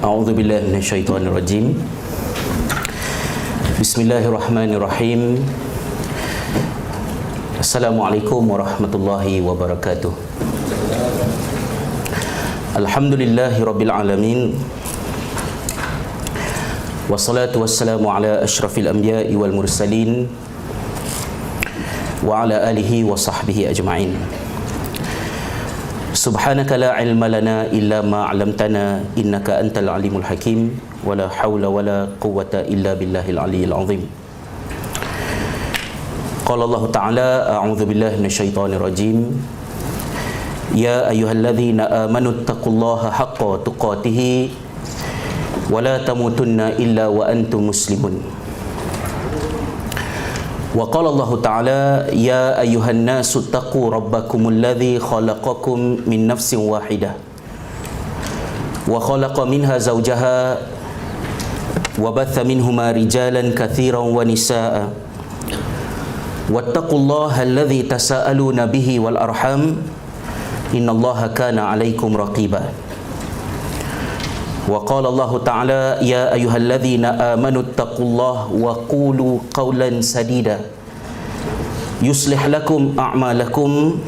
A'udzubillahi minasyaitonirrajim. Bismillahirrahmanirrahim. Assalamualaikum warahmatullahi wabarakatuh. Alhamdulillahirabbil alamin. Wassalatu wassalamu ala asyrafil anbiya'i wal mursalin wa ala alihi wa sahbihi ajma'in. Subhanaka la ilma lana illa ma 'allamtana innaka antal alimul hakim wa la haula wa la quwwata illa billahil aliyyil azim. Qala Allah Ta'ala a'udzu billahi minasyaitonir rajim. Ya ayyuhalladzina amanu taqullaha haqqa tuqatih wa la tamutunna illa wa antum muslimun. Wa qala Allah Ta'ala ya ayyuhan nasu taqu rabbakumul ladzi khalaqakum min nafsin wahidah wa khalaqa minha zawjaha wa batha minhuma rijalan katsiran wa nisaa wattaqullaha alladzi tasaaluna bihi wal arham innallaha kana 'alaikum raqiba. Wa qala Allah Ta'ala ya ayyuhalladzina amanu taqullaha wa qulu qawlan sadida yuslih lakum a'malakum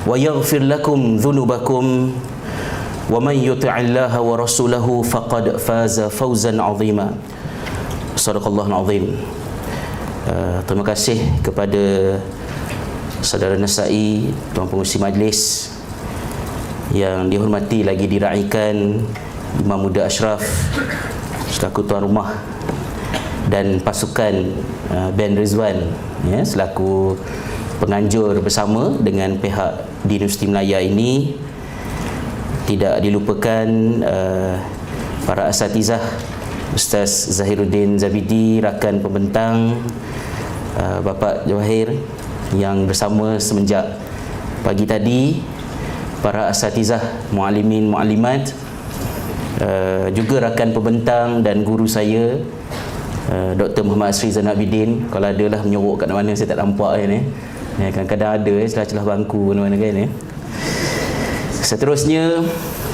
wa yaghfir lakum dhunubakum wa man yuti'illaha wa rasulahu faqad faza fawzan 'azima. Shadaqallahul 'azim. Terima kasih kepada saudara Nasai, tuan pengurusi majlis yang dihormati lagi diraikan Imam Muda Ashraf selaku tuan rumah dan pasukan band Rizwan ya, selaku penganjur bersama dengan pihak di Universiti Melaya ini. Tidak dilupakan para asatizah, Ustaz Zahiruddin Zabidi, rakan pembentang, Bapak Jawahir yang bersama semenjak pagi tadi, para asatizah, muallimin, muallimat, juga rakan pembentang dan guru saya Dr. Muhammad Asri Zainal Abidin. Kalau ada lah menyorok kat mana saya tak nampak ni. Kadang-kadang ada celah-celah bangku mana-mana kan. Seterusnya,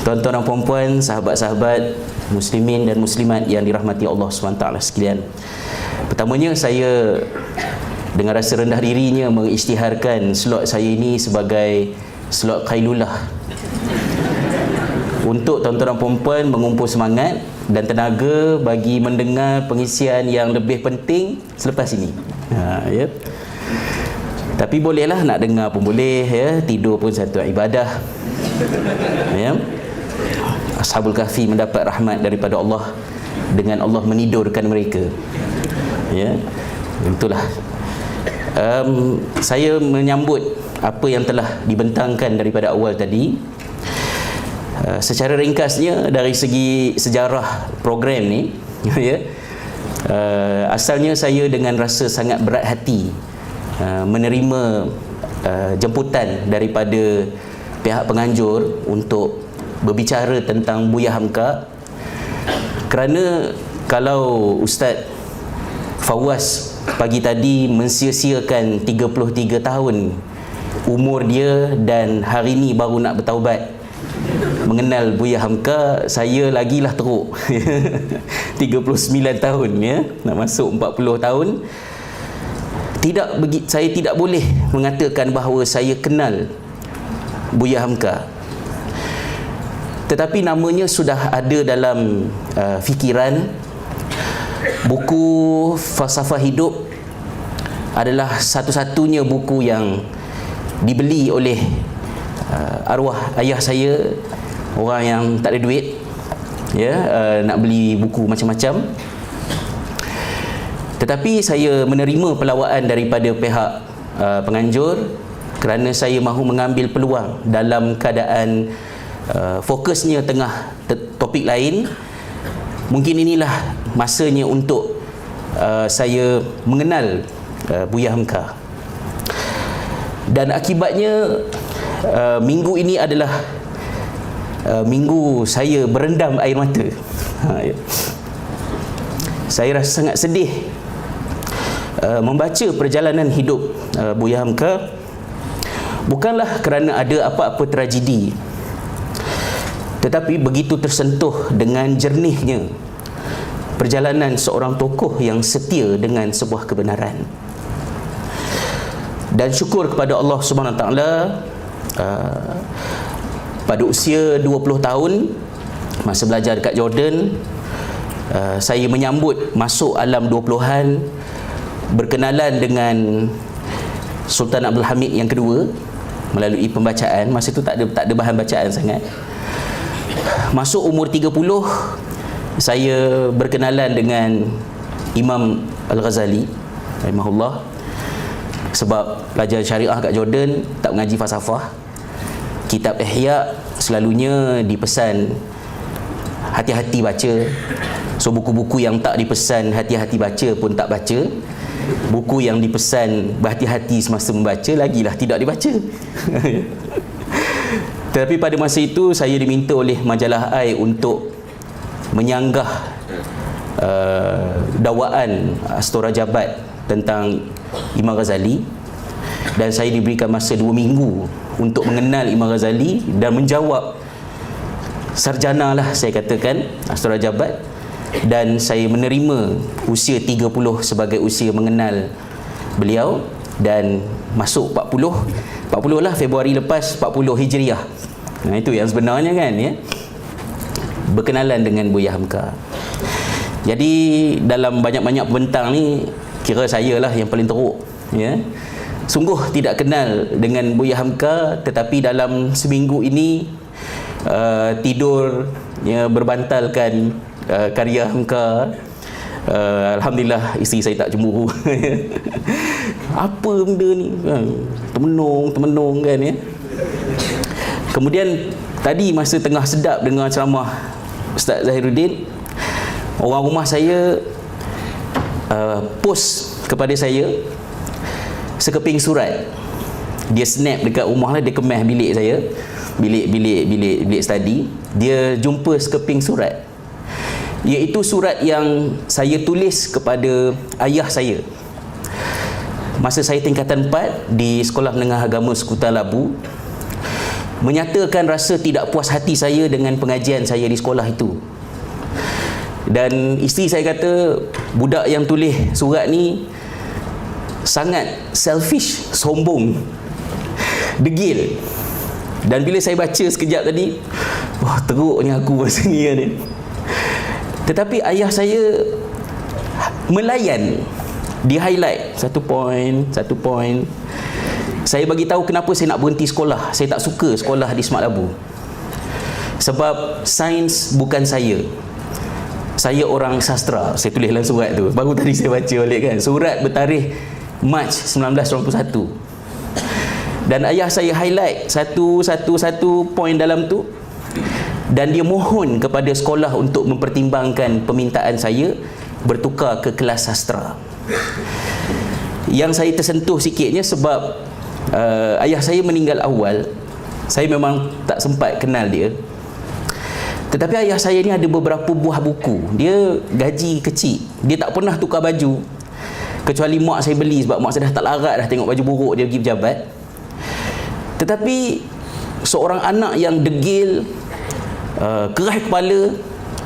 tuan-tuan dan puan-puan, sahabat-sahabat muslimin dan muslimat yang dirahmati Allah SWT sekalian. Pertamanya saya dengan rasa rendah dirinya mengisytiharkan slot saya ini sebagai slot Qailulah, untuk tuan-tuan dan puan-puan mengumpul semangat dan tenaga bagi mendengar pengisian yang lebih penting selepas ini. Ya. Tapi bolehlah nak dengar pun boleh ya, tidur pun satu ibadah. Ya. Ashabul Kahfi mendapat rahmat daripada Allah dengan Allah menidurkan mereka. Ya. Itulah. Saya menyambut apa yang telah dibentangkan daripada awal tadi. Secara ringkasnya dari segi sejarah program ni ya, asalnya saya dengan rasa sangat berat hati menerima jemputan daripada pihak penganjur untuk berbicara tentang Buya Hamka, kerana kalau Ustaz Fawaz pagi tadi mensia-siakan 33 tahun umur dia dan hari ni baru nak bertaubat mengenal Buya Hamka, saya lagilah teruk 39 tahun ya, nak masuk 40 tahun. Saya tidak boleh mengatakan bahawa saya kenal Buya Hamka, tetapi namanya sudah ada dalam fikiran. Buku Falsafah Hidup adalah satu-satunya buku yang dibeli oleh arwah ayah saya, orang yang tak ada duit ya, nak beli buku macam-macam. Tetapi saya menerima pelawaan daripada pihak penganjur kerana saya mahu mengambil peluang dalam keadaan fokusnya tengah topik lain. Mungkin inilah masanya untuk saya mengenal Buya Hamka. Dan akibatnya minggu ini adalah minggu saya berendam air mata. Saya rasa sangat sedih membaca perjalanan hidup Buya Hamka. Bukanlah kerana ada apa-apa tragedi, Tetapi begitu tersentuh dengan jernihnya perjalanan seorang tokoh yang setia dengan sebuah kebenaran. Dan syukur kepada Allah Subhanahu Wa Taala, pada usia 20 tahun masa belajar dekat Jordan, saya menyambut masuk alam 20-an, berkenalan dengan Sultan Abdul Hamid yang kedua melalui pembacaan. Masa itu tak ada bahan bacaan sangat. Masuk umur 30, saya berkenalan dengan Imam Al-Ghazali rahimahullah. Sebab pelajar syariah kat Jordan tak mengaji falsafah. Kitab Ihya selalunya dipesan hati-hati baca. So buku-buku yang tak dipesan hati-hati baca pun tak baca. Buku yang dipesan berhati-hati semasa membaca lagilah tidak dibaca. Tetapi pada masa itu saya diminta oleh majalah AI untuk menyanggah dakwaan Astora Jabat tentang Imam Ghazali, dan saya diberikan masa 2 minggu untuk mengenal Imam Ghazali dan menjawab sarjana lah saya katakan Astora Jabat. Dan saya menerima usia 30 sebagai usia mengenal beliau, dan masuk 40 lah Februari lepas 40 Hijriah. Nah, itu yang sebenarnya kan ya. Berkenalan dengan Buya Hamka. Jadi dalam banyak-banyak pembentang ni kira saya lah yang paling teruk ya. Sungguh tidak kenal dengan Buya Hamka, tetapi dalam seminggu ini tidur ya, berbantalkan karya Hamka. Alhamdulillah isteri saya tak cemburu. Apa benda ni kan? Temenung kan ya. Kemudian tadi masa tengah sedap dengar ceramah Ustaz Zahiruddin, orang rumah saya post kepada saya sekeping surat. Dia snap dekat rumah lah, dia kemas bilik saya, bilik study. Dia jumpa sekeping surat, iaitu surat yang saya tulis kepada ayah saya masa saya tingkatan 4 di Sekolah Menengah Agama Sekutar Labu, menyatakan rasa tidak puas hati saya dengan pengajian saya di sekolah itu. Dan isteri saya kata budak yang tulis surat ni sangat selfish, sombong, degil. Dan bila saya baca sekejap tadi, wah teruknya aku masa ni kan. Tetapi ayah saya melayan, di highlight satu poin. Saya bagi tahu kenapa saya nak berhenti sekolah. Saya tak suka sekolah di Smart Labu. Sebab sains bukan saya. Saya orang sastra. Saya tulis dalam surat tu. Baru tadi saya baca balik kan. Surat bertarikh Mac 1991. Dan ayah saya highlight satu poin dalam tu. Dan dia mohon kepada sekolah untuk mempertimbangkan permintaan saya bertukar ke kelas sastra. Yang saya tersentuh sikitnya sebab ayah saya meninggal awal. Saya memang tak sempat kenal dia. Tetapi ayah saya ni ada beberapa buah buku. Dia gaji kecil, dia tak pernah tukar baju, kecuali mak saya beli, sebab mak saya dah tak larat dah tengok baju buruk dia pergi pejabat. Tetapi seorang anak yang degil, keras kepala,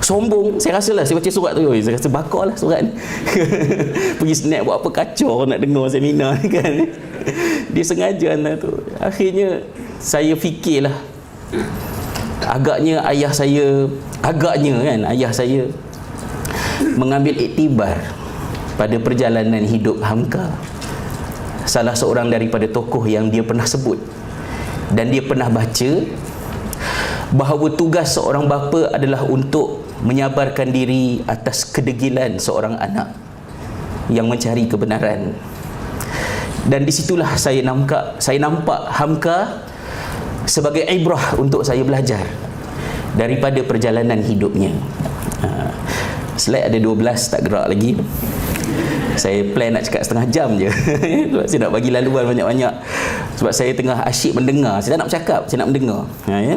sombong. Saya rasa lah, saya baca surat tu, saya rasa bakar lah surat ni. Pergi snap buat apa kacau orang nak dengar seminar ni kan. Dia sengaja lah tu. Akhirnya saya fikirlah, agaknya ayah saya mengambil iktibar pada perjalanan hidup Hamka, salah seorang daripada tokoh yang dia pernah sebut. Dan dia pernah baca bahawa tugas seorang bapa adalah untuk menyabarkan diri atas kedegilan seorang anak yang mencari kebenaran. Dan disitulah saya nampak Hamka sebagai ibrah untuk saya belajar daripada perjalanan hidupnya. Slide ada 12, tak gerak lagi. Saya plan nak cakap setengah jam je. Saya nak bagi laluan banyak-banyak. Sebab saya tengah asyik mendengar. Saya tak nak bercakap, saya nak mendengar. Ya?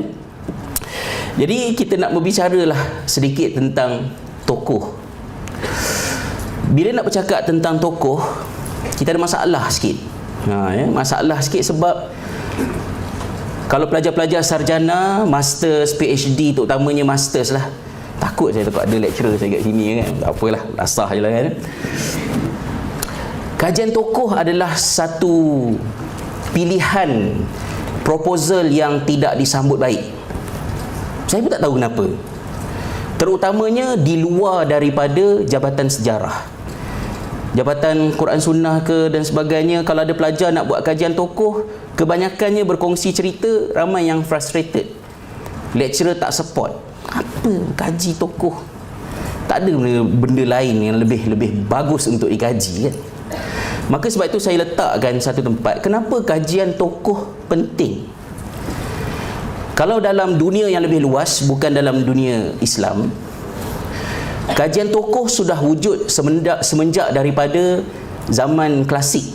Jadi kita nak berbicaralah sedikit tentang tokoh. Bila nak bercakap tentang tokoh, kita ada masalah sikit. Ya? Masalah sikit sebab Kalau pelajar-pelajar sarjana, masters, PhD, terutamanya masters lah. Takut saya takut ada lecturer saya kat sini kan. Tak apalah, asah je lah kan. Kajian tokoh adalah satu pilihan proposal yang tidak disambut baik. Saya pun tak tahu kenapa. Terutamanya di luar daripada jabatan sejarah, jabatan Quran Sunnah ke dan sebagainya. Kalau ada pelajar nak buat kajian tokoh, kebanyakannya berkongsi cerita, ramai yang frustrated. Lecturer tak support. Apa kaji tokoh? Tak ada benda lain yang lebih bagus untuk dikaji kan. Maka sebab itu saya letakkan satu tempat, kenapa kajian tokoh penting. Kalau dalam dunia yang lebih luas, bukan dalam dunia Islam, kajian tokoh sudah wujud semenjak daripada zaman klasik.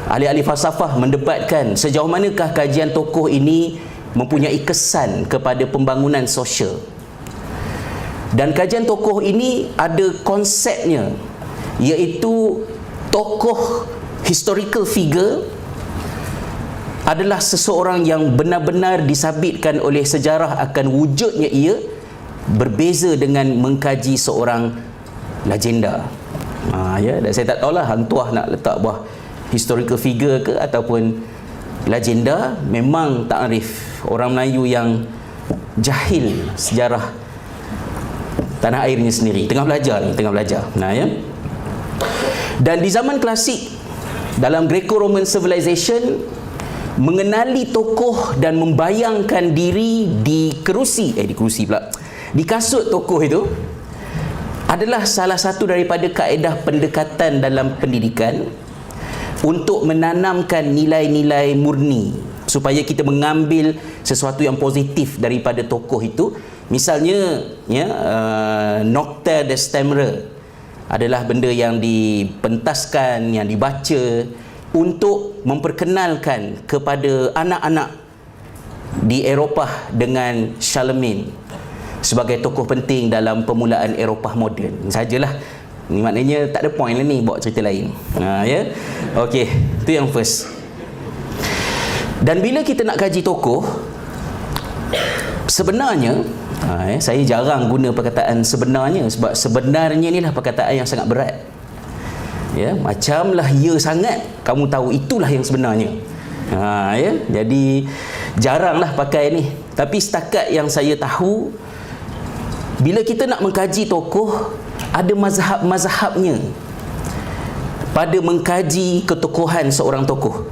Ahli-ahli falsafah mendebatkan sejauh manakah kajian tokoh ini mempunyai kesan kepada pembangunan sosial. Dan kajian tokoh ini ada konsepnya, iaitu tokoh historical figure adalah seseorang yang benar-benar disabitkan oleh sejarah akan wujudnya ia, berbeza dengan mengkaji seorang legenda. Ya, dan saya tak tahulah hang tuah nak letak buah historical figure ke ataupun legenda. Memang tak arif orang Melayu yang jahil sejarah tanah airnya sendiri. Tengah belajar. Ya. Dan di zaman klasik, dalam Greco-Roman civilization, mengenali tokoh dan membayangkan diri di kasut tokoh itu adalah salah satu daripada kaedah pendekatan dalam pendidikan untuk menanamkan nilai-nilai murni, supaya kita mengambil sesuatu yang positif daripada tokoh itu. Misalnya ya, Nocte de Stemre adalah benda yang dipentaskan, yang dibaca untuk memperkenalkan kepada anak-anak di Eropah dengan Charlemagne sebagai tokoh penting dalam permulaan Eropah moden. Sajalah, ni maknanya tak ada point lah ni bawa cerita lain. Ya. Okey, tu yang first. Dan bila kita nak kaji tokoh, sebenarnya saya jarang guna perkataan sebenarnya, sebab sebenarnya ni lah perkataan yang sangat berat. Ya, macamlah ya sangat kamu tahu itulah yang sebenarnya. Ya, jadi jaranglah pakai ni. Tapi setakat yang saya tahu, bila kita nak mengkaji tokoh, ada mazhab-mazhabnya pada mengkaji ketokohan seorang tokoh.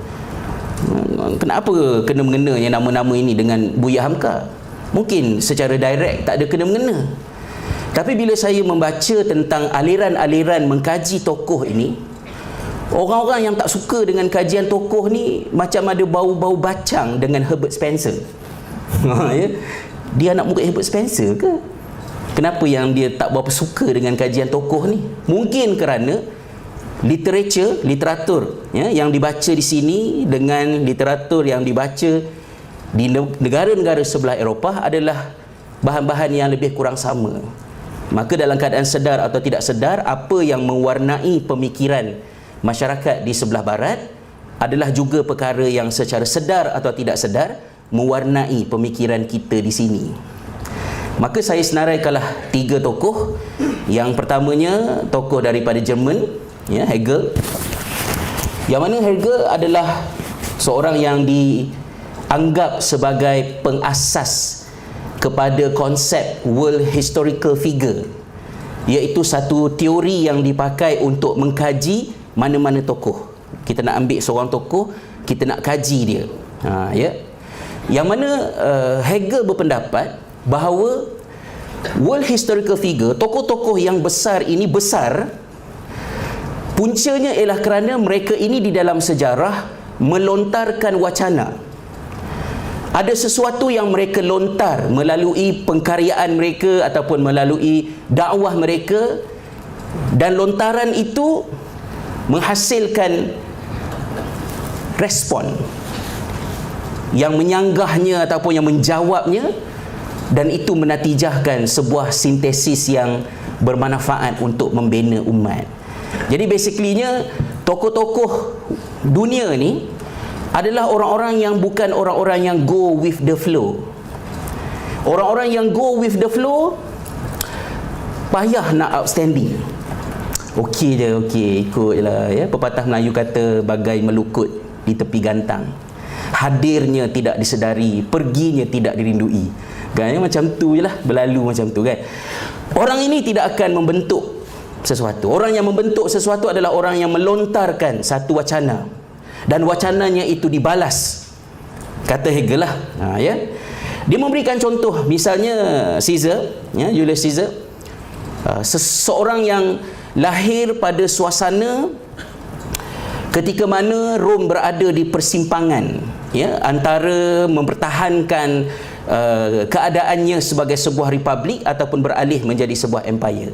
Kenapa kena mengenanya nama-nama ini dengan Buya Hamka? Mungkin secara direct tak ada kena-mengena. Tapi bila saya membaca tentang aliran-aliran mengkaji tokoh ini, orang-orang yang tak suka dengan kajian tokoh ni macam ada bau-bau bacang dengan Herbert Spencer. Ya? Dia anak murid Herbert Spencer ke? Kenapa yang dia tak berapa suka dengan kajian tokoh ni? Mungkin kerana literatur ya, yang dibaca di sini dengan literatur yang dibaca di negara-negara sebelah Eropah adalah bahan-bahan yang lebih kurang sama. Maka dalam keadaan sedar atau tidak sedar, apa yang mewarnai pemikiran masyarakat di sebelah barat adalah juga perkara yang secara sedar atau tidak sedar mewarnai pemikiran kita di sini. Maka saya senaraikanlah 3 tokoh. Yang pertamanya tokoh daripada Jerman, ya, Hegel. Yang mana Hegel adalah seorang yang dianggap sebagai pengasas kepada konsep world historical figure, iaitu satu teori yang dipakai untuk mengkaji mana-mana tokoh. Kita nak ambil seorang tokoh, kita nak kaji dia. Ya. Yang mana Hegel berpendapat bahawa world historical figure, tokoh-tokoh yang besar ini besar, puncanya ialah kerana mereka ini di dalam sejarah melontarkan wacana. Ada sesuatu yang mereka lontar melalui pengkaryaan mereka ataupun melalui dakwah mereka, dan lontaran itu menghasilkan respon yang menyanggahnya ataupun yang menjawabnya, dan itu menatijahkan sebuah sintesis yang bermanfaat untuk membina umat. Jadi basically-nya tokoh-tokoh dunia ni adalah orang-orang yang bukan orang-orang yang go with the flow. Orang-orang yang go with the flow payah nak outstanding. Okey je, okey, ikut je lah ya. Pepatah Melayu kata bagai melukut di tepi gantang. Hadirnya tidak disedari, perginya tidak dirindui. Kan macam tu je lah, berlalu macam tu kan. Orang ini tidak akan membentuk sesuatu. Orang yang membentuk sesuatu adalah orang yang melontarkan satu wacana dan wacananya itu dibalas. Kata Hegel lah. Ya. Dia memberikan contoh, misalnya Caesar, ya, Julius Caesar, seseorang yang lahir pada suasana ketika mana Rom berada di persimpangan, ya, antara mempertahankan keadaannya sebagai sebuah republik ataupun beralih menjadi sebuah empire.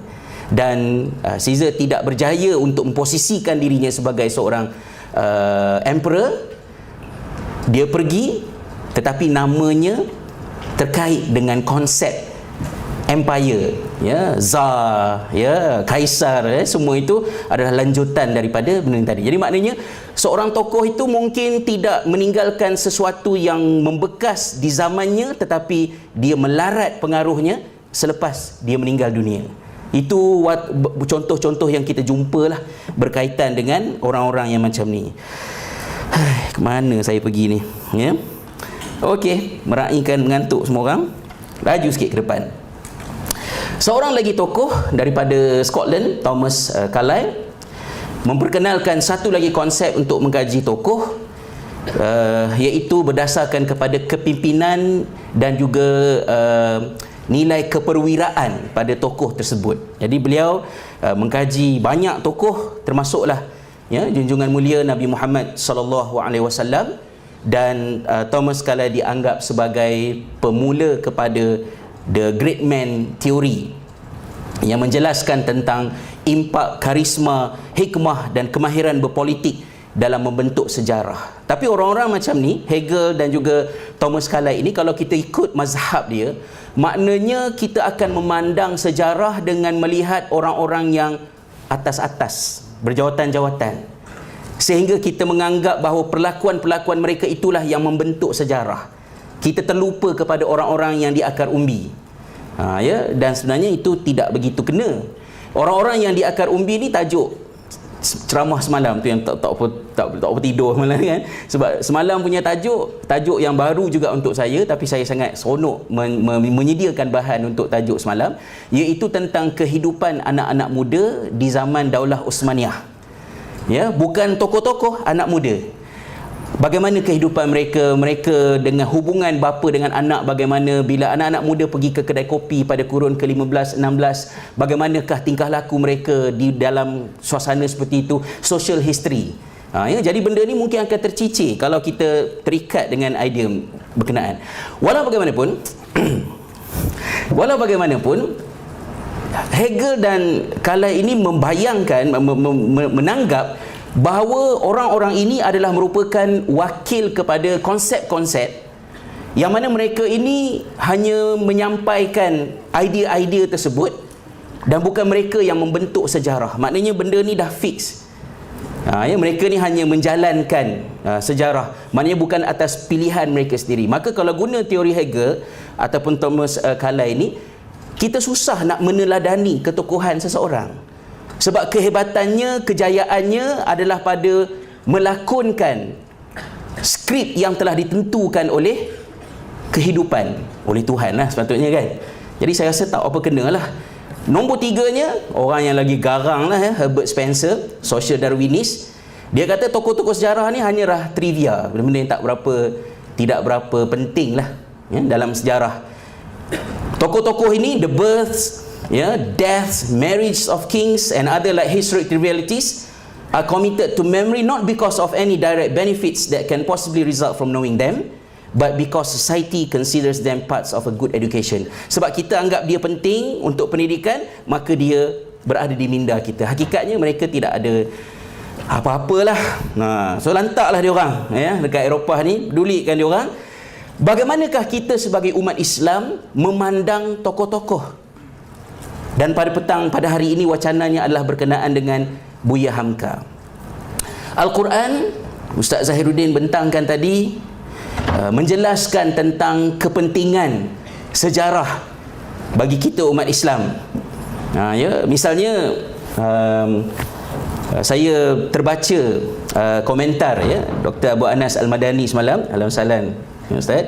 Dan Caesar tidak berjaya untuk memposisikan dirinya sebagai seorang emperor. Dia pergi, tetapi namanya terkait dengan konsep empire, ya, Tsar, ya, Kaisar, ya, semua itu adalah lanjutan daripada benda tadi. Jadi maknanya seorang tokoh itu mungkin tidak meninggalkan sesuatu yang membekas di zamannya, tetapi dia melarat pengaruhnya selepas dia meninggal dunia. Itu contoh-contoh yang kita jumpalah berkaitan dengan orang-orang yang macam ni. Kemana saya pergi ni, ya? Okey, meraihkan mengantuk semua orang. Laju sikit ke depan. Seorang lagi tokoh daripada Scotland, Thomas Carlyle, memperkenalkan satu lagi konsep untuk mengkaji tokoh, iaitu berdasarkan kepada kepimpinan dan juga nilai keperwiraan pada tokoh tersebut. Jadi beliau mengkaji banyak tokoh, termasuklah, ya, junjungan mulia Nabi Muhammad sallallahu alaihi wasallam, dan Thomas Carlyle dianggap sebagai pemula kepada The Great Man Theory yang menjelaskan tentang impak, karisma, hikmah dan kemahiran berpolitik dalam membentuk sejarah. Tapi orang-orang macam ni, Hegel dan juga Thomas Carlyle ini, kalau kita ikut mazhab dia, maknanya kita akan memandang sejarah dengan melihat orang-orang yang atas-atas, berjawatan-jawatan, sehingga kita menganggap bahawa perlakuan-perlakuan mereka itulah yang membentuk sejarah. Kita terlupa kepada orang-orang yang di akar umbi. Ya, dan sebenarnya itu tidak begitu kena. Orang-orang yang di akar umbi ni tajuk ceramah semalam tu yang tak apa tidur malam kan. Sebab semalam punya tajuk yang baru juga untuk saya, tapi saya sangat seronok menyediakan bahan untuk tajuk semalam, iaitu tentang kehidupan anak-anak muda di zaman Daulah Osmaniyah. Ya, bukan tokoh-tokoh, anak muda. Bagaimana kehidupan mereka dengan hubungan bapa dengan anak, bagaimana bila anak-anak muda pergi ke kedai kopi pada kurun ke-15, 16, bagaimanakah tingkah laku mereka di dalam suasana seperti itu, social history. Ya, jadi benda ni mungkin akan tercicir kalau kita terikat dengan idea berkenaan. Walau bagaimanapun Hegel dan Carlyle ini membayangkan, menanggap bahawa orang-orang ini adalah merupakan wakil kepada konsep-konsep yang mana mereka ini hanya menyampaikan idea-idea tersebut dan bukan mereka yang membentuk sejarah. Maknanya benda ni dah fix. Ya, mereka ni hanya menjalankan sejarah. Maknanya bukan atas pilihan mereka sendiri. Maka kalau guna teori Hegel ataupun Thomas Carlyle ini, kita susah nak meneladani ketokohan seseorang. Sebab kehebatannya, kejayaannya adalah pada melakonkan skrip yang telah ditentukan oleh kehidupan, oleh Tuhan lah sepatutnya kan. Jadi saya rasa tak apa kena lah. Nombor tiganya, orang yang lagi garang lah, Herbert Spencer, social Darwinis. Dia kata tokoh-tokoh sejarah ni hanyalah trivia, benda-benda yang tidak berapa penting lah, ya, dalam sejarah. Tokoh-tokoh ini, the births, deaths, marriage of kings and other like historic trivialities are committed to memory not because of any direct benefits that can possibly result from knowing them, but because society considers them parts of a good education. Sebab kita anggap dia penting untuk pendidikan, maka dia berada di minda kita. Hakikatnya mereka tidak ada apa-apalah. So lantaklah dia orang, ya, dekat Eropah ni, pedulikan dia orang. Bagaimanakah kita sebagai umat Islam memandang tokoh-tokoh? Dan pada hari ini wacananya adalah berkenaan dengan Buya Hamka. Al-Quran Ustaz Zahiruddin bentangkan tadi, menjelaskan tentang kepentingan sejarah bagi kita umat Islam. Ya, misalnya saya terbaca komentar ya Dr. Abu Anas Al-Madani semalam. Alhamdulillah Ustaz.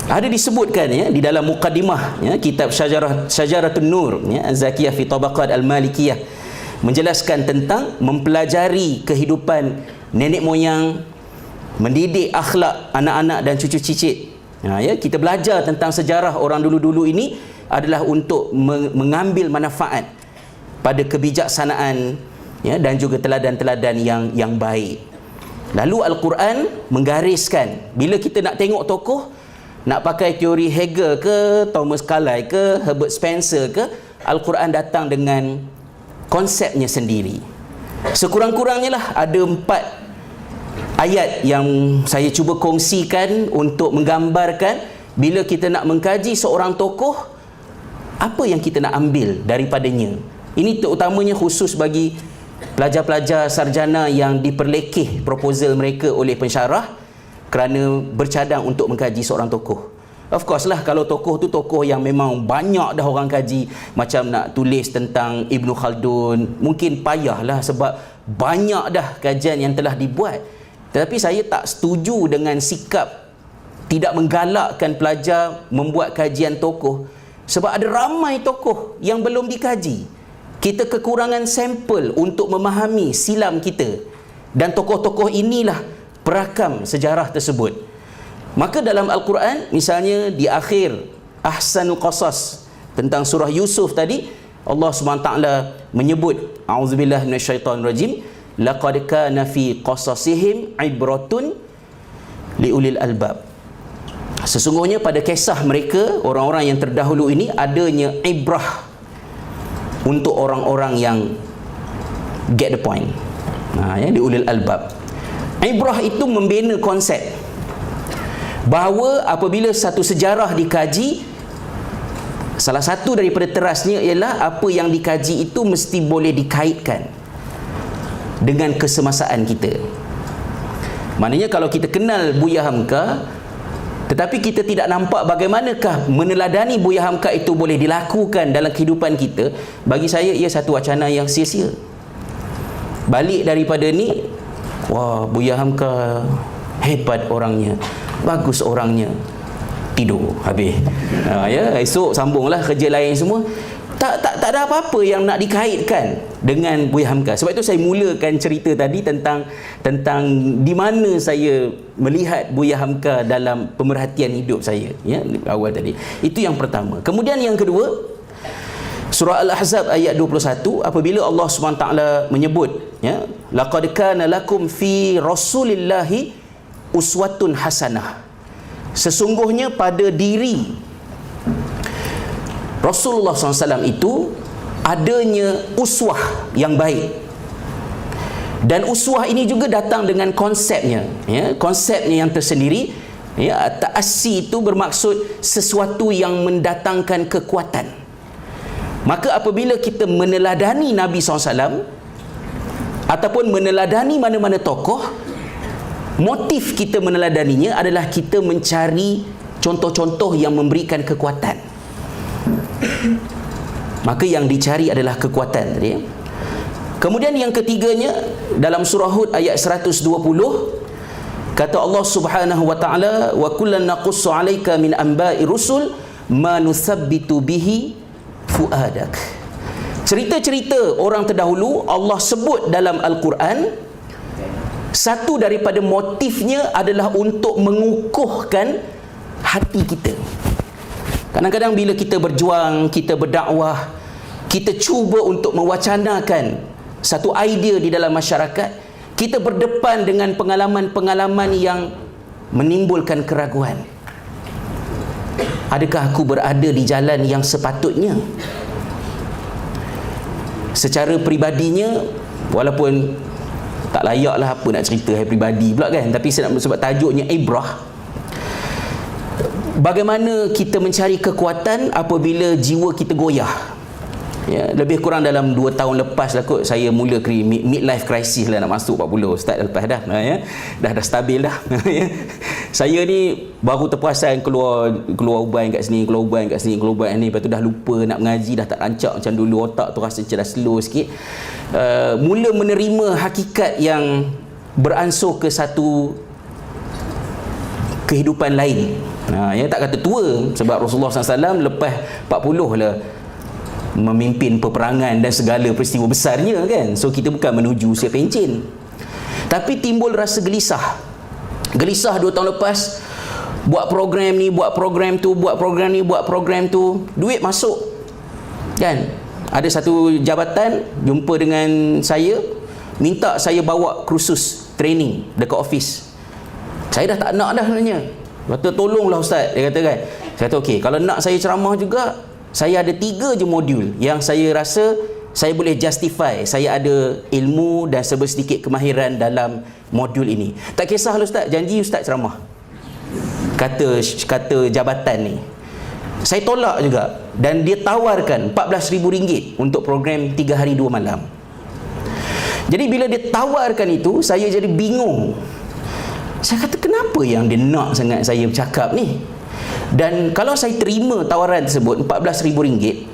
Ada disebutkan ya di dalam muqaddimah ya kitab Syajaratun Nur ya Az-Zakiyah fi Tabaqat Al-Malikiyah, menjelaskan tentang mempelajari kehidupan nenek moyang, mendidik akhlak anak-anak dan cucu cicit. Ya, kita belajar tentang sejarah orang dulu-dulu ini adalah untuk mengambil manfaat pada kebijaksanaan ya, dan juga teladan-teladan yang baik. Lalu Al-Quran menggariskan, bila kita nak tengok tokoh, nak pakai teori Hegel ke, Thomas Carlyle ke, Herbert Spencer ke, Al-Quran datang dengan konsepnya sendiri. Sekurang-kurangnya lah ada 4 ayat yang saya cuba kongsikan untuk menggambarkan bila kita nak mengkaji seorang tokoh, apa yang kita nak ambil daripadanya. Ini terutamanya khusus bagi pelajar-pelajar sarjana yang diperlekeh proposal mereka oleh pensyarah kerana bercadang untuk mengkaji seorang tokoh. Of course lah, kalau tokoh tu tokoh yang memang banyak dah orang kaji, macam nak tulis tentang Ibn Khaldun, mungkin payah lah sebab banyak dah kajian yang telah dibuat. Tetapi saya tak setuju dengan sikap tidak menggalakkan pelajar membuat kajian tokoh, sebab ada ramai tokoh yang belum dikaji. Kita kekurangan sampel untuk memahami silam kita, dan tokoh-tokoh inilah perakam sejarah tersebut. Maka dalam Al-Quran, misalnya di akhir Ahsanul Qasas tentang surah Yusuf tadi, Allah SWT menyebut, a'udzubillah minasyaitonirrajim, laqad kana fi qasasihim ibratun liulil albab. Sesungguhnya pada kisah mereka, orang-orang yang terdahulu ini, adanya ibrah untuk orang-orang yang get the point. Ya, liulil albab. Ibrah itu membina konsep bahawa apabila satu sejarah dikaji, salah satu daripada terasnya ialah apa yang dikaji itu mesti boleh dikaitkan dengan kesemasaan kita. Maknanya kalau kita kenal Buya Hamka tetapi kita tidak nampak bagaimanakah meneladani Buya Hamka itu boleh dilakukan dalam kehidupan kita, bagi saya ia satu wacana yang sia-sia. Balik daripada ni, wah, Buya Hamka hebat orangnya, bagus orangnya, tidur habis. Ya, esok sambunglah kerja lain semua. Tak ada apa-apa yang nak dikaitkan dengan Buya Hamka. Sebab itu saya mulakan cerita tadi tentang di mana saya melihat Buya Hamka dalam pemerhatian hidup saya, ya, awal tadi. Itu yang pertama. Kemudian yang kedua, surah Al-Ahzab ayat 21, apabila Allah SWT menyebut, ya, laqad kana lakum fi rasulillahi uswatun hasanah. Sesungguhnya pada diri Rasulullah SAW itu adanya uswah yang baik. Dan uswah ini juga datang dengan konsepnya, ya, konsepnya yang tersendiri. Ya, ta'assi itu bermaksud sesuatu yang mendatangkan kekuatan. Maka apabila kita meneladani Nabi SAW ataupun meneladani mana-mana tokoh, motif kita meneladaninya adalah kita mencari contoh-contoh yang memberikan kekuatan. Maka yang dicari adalah kekuatan tadi. Kemudian yang ketiganya, dalam surah Hud ayat 120, kata Allah Subhanahu wa taala, wa kullan naqussu 'alaika min anba'i rusul ma nuthabbitu bihi fuadak. Cerita-cerita orang terdahulu Allah sebut dalam Al-Quran, satu daripada motifnya adalah untuk mengukuhkan hati kita. Kadang-kadang bila kita berjuang, kita berdakwah, kita cuba untuk mewacanakan satu idea di dalam masyarakat, kita berdepan dengan pengalaman-pengalaman yang menimbulkan keraguan. Adakah aku berada di jalan yang sepatutnya? Secara peribadinya, walaupun tak layaklah apa nak cerita peribadi pula kan, tapi sebab tajuknya ibrah. Bagaimana kita mencari kekuatan apabila jiwa kita goyah? Ya, lebih kurang dalam 2 tahun lepas lah kot saya mula midlife crisis lah, nak masuk 40 start lepas dah. Ya. Dah stabil dah. Ya. Saya ni baru terperasan keluar uban kat sini, keluar uban kat sini, keluar uban ni, lepas tu dah lupa nak mengaji, dah tak rancak macam dulu, otak tu rasa macam dah slow sikit. Mula menerima hakikat yang beransur ke satu kehidupan lain. Ya, tak kata tua, sebab Rasulullah SAW lepas 40 lah memimpin peperangan dan segala peristiwa besarnya kan. So kita bukan menuju usia pencen. Tapi timbul rasa gelisah 2 tahun lepas, buat program ni, buat program tu, buat program ni, buat program tu, duit masuk kan. Ada satu jabatan jumpa dengan saya, minta saya bawa kursus training dekat office. Saya dah tak nak dah sebenarnya. Kata tolonglah ustaz, dia kata kan. Saya kata okey, kalau nak saya ceramah juga, saya ada 3 je modul yang saya rasa saya boleh justify saya ada ilmu dan sedikit kemahiran dalam modul ini. Tak kisah lah ustaz, janji ustaz ceramah, kata jabatan ni. Saya tolak juga, dan dia tawarkan RM14,000 untuk program 3 hari 2 malam. Jadi bila dia tawarkan itu, saya jadi bingung. Saya kata kenapa yang dia nak sangat saya bercakap ni? Dan kalau saya terima tawaran tersebut RM14,000,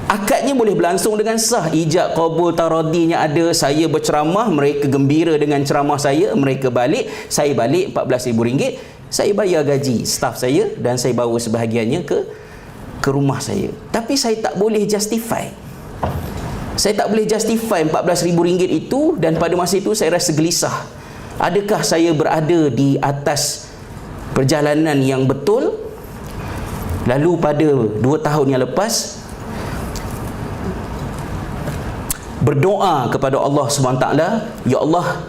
akadnya boleh berlangsung dengan sah, ijab qabul taradinya ada, saya berceramah, mereka gembira dengan ceramah saya, mereka balik, saya balik, RM14,000, saya bayar gaji staf saya dan saya bawa sebahagiannya ke rumah saya. Tapi saya tak boleh justify. Saya tak boleh justify RM14,000 itu, dan pada masa itu saya rasa gelisah. Adakah saya berada di atas perjalanan yang betul? Lalu pada 2 tahun yang lepas, berdoa kepada Allah SWT, ya Allah,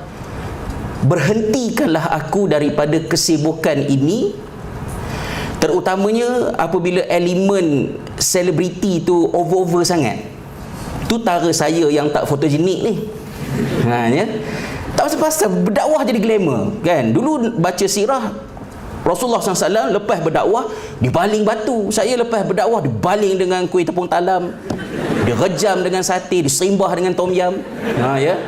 berhentikanlah aku daripada kesibukan ini, terutamanya apabila elemen selebriti tu over sangat. Tu tara saya yang tak fotogenik ni. Ya. Tak pasal berdakwah jadi glamour kan. Dulu baca sirah Rasulullah SAW lepas berdakwah dibaling batu. Saya lepas berdakwah dibaling dengan kuih tepung talam, direjam dengan sate, disembah dengan tom yam. Ya.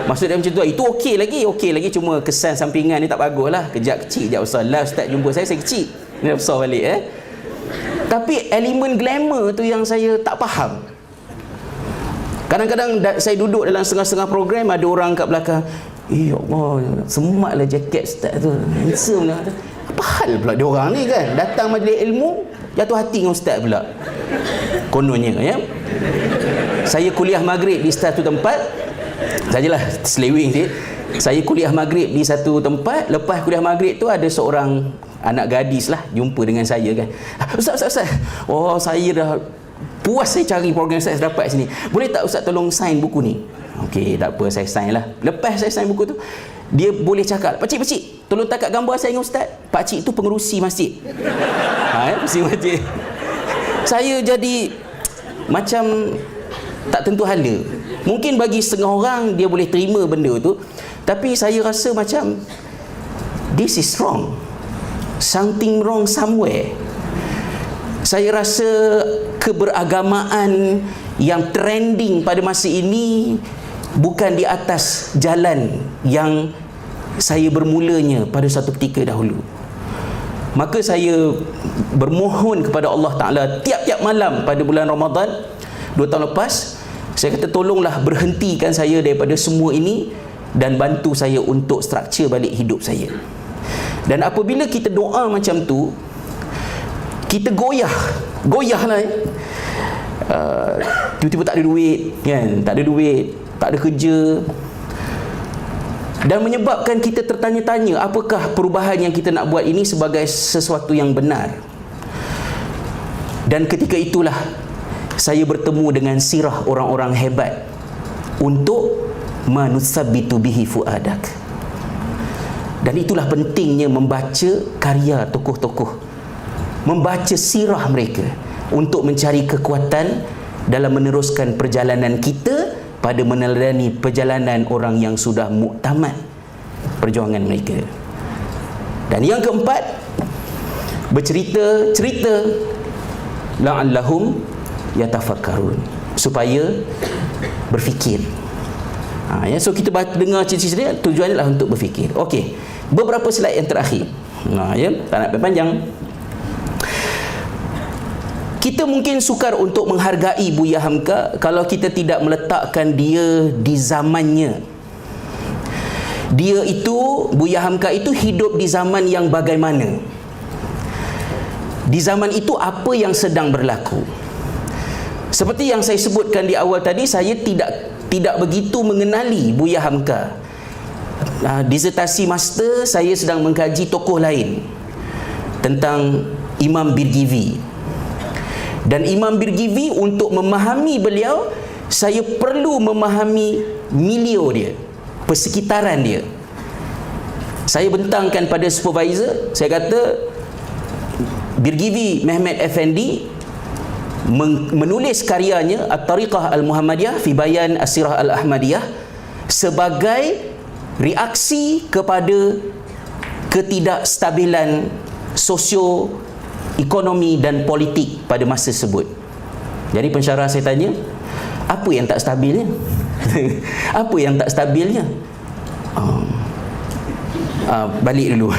Maksud dia macam tu. Itu okey lagi, cuma kesan sampingan ni tak bagus lah. Kejap kecil, kejap besar. Lah ustaz jumpa saya kecil, ni besar balik Tapi elemen glamour tu yang saya tak faham. Kadang-kadang saya duduk dalam setengah-setengah program, ada orang kat belakang, ya Allah, semaklah jaket ustaz tu, handsome lah. Apa hal pula dia orang ni kan? Datang majlis ilmu, jatuh hati dengan ustaz pula. Kononnya ya. Saya kuliah maghrib di satu tempat, sajalah selewing sikit. Saya kuliah maghrib di satu tempat, lepas kuliah maghrib tu ada seorang anak gadis lah jumpa dengan saya kan. Ustaz. Oh, saya dah puas saya cari program saya dapat sini. Boleh tak ustaz tolong sign buku ni? Okey, tak apa, saya sign lah. Lepas saya sign buku tu, dia boleh cakap, Pakcik, tolong takat gambar saya dengan ustaz. Pakcik tu pengerusi masjid. Pengerusi masjid. Saya jadi macam tak tentu hala. Mungkin bagi setengah orang dia boleh terima benda tu, tapi saya rasa macam this is wrong. Something wrong somewhere. Saya rasa keberagamaan yang trending pada masa ini bukan di atas jalan yang saya bermulanya pada satu ketika dahulu. Maka saya bermohon kepada Allah Ta'ala tiap-tiap malam pada bulan Ramadan 2 tahun lepas. Saya kata tolonglah berhentikan saya daripada semua ini dan bantu saya untuk struktur balik hidup saya. Dan apabila kita doa macam tu, kita goyah lah tiba-tiba tak ada duit kan, tak ada kerja, dan menyebabkan kita tertanya-tanya apakah perubahan yang kita nak buat ini sebagai sesuatu yang benar. Dan ketika itulah saya bertemu dengan sirah orang-orang hebat untuk manusabbitu bihi fuadak. Dan itulah pentingnya membaca karya tokoh-tokoh, membaca sirah mereka untuk mencari kekuatan dalam meneruskan perjalanan kita pada meneladani perjalanan orang yang sudah muktamad perjuangan mereka. Dan yang keempat, bercerita la'allahum yatafakkarun, supaya berfikir. So kita dengar cerita dia, tujuannya adalah untuk berfikir. Okey, beberapa slide yang terakhir. Tak nak panjang. Kita mungkin sukar untuk menghargai Buya Hamka kalau kita tidak meletakkan dia di zamannya. Dia itu, Buya Hamka itu hidup di zaman yang bagaimana? Di zaman itu apa yang sedang berlaku? Seperti yang saya sebutkan di awal tadi, saya tidak begitu mengenali Buya Hamka. Disertasi master saya sedang mengkaji tokoh lain tentang Imam Birgivi. Dan Imam Birgivi, untuk memahami beliau, saya perlu memahami milieu dia, persekitaran dia. Saya bentangkan pada supervisor, saya kata Birgivi Mehmet Effendi menulis karyanya At-Tariqah Al-Muhammadiyah fi Bayan As-Sirah Al-Ahmadiyah sebagai reaksi kepada ketidakstabilan sosio-ekonomi dan politik pada masa tersebut. Jadi pensyarah saya tanya, apa yang tak stabilnya? Apa yang tak stabilnya? Balik dulu.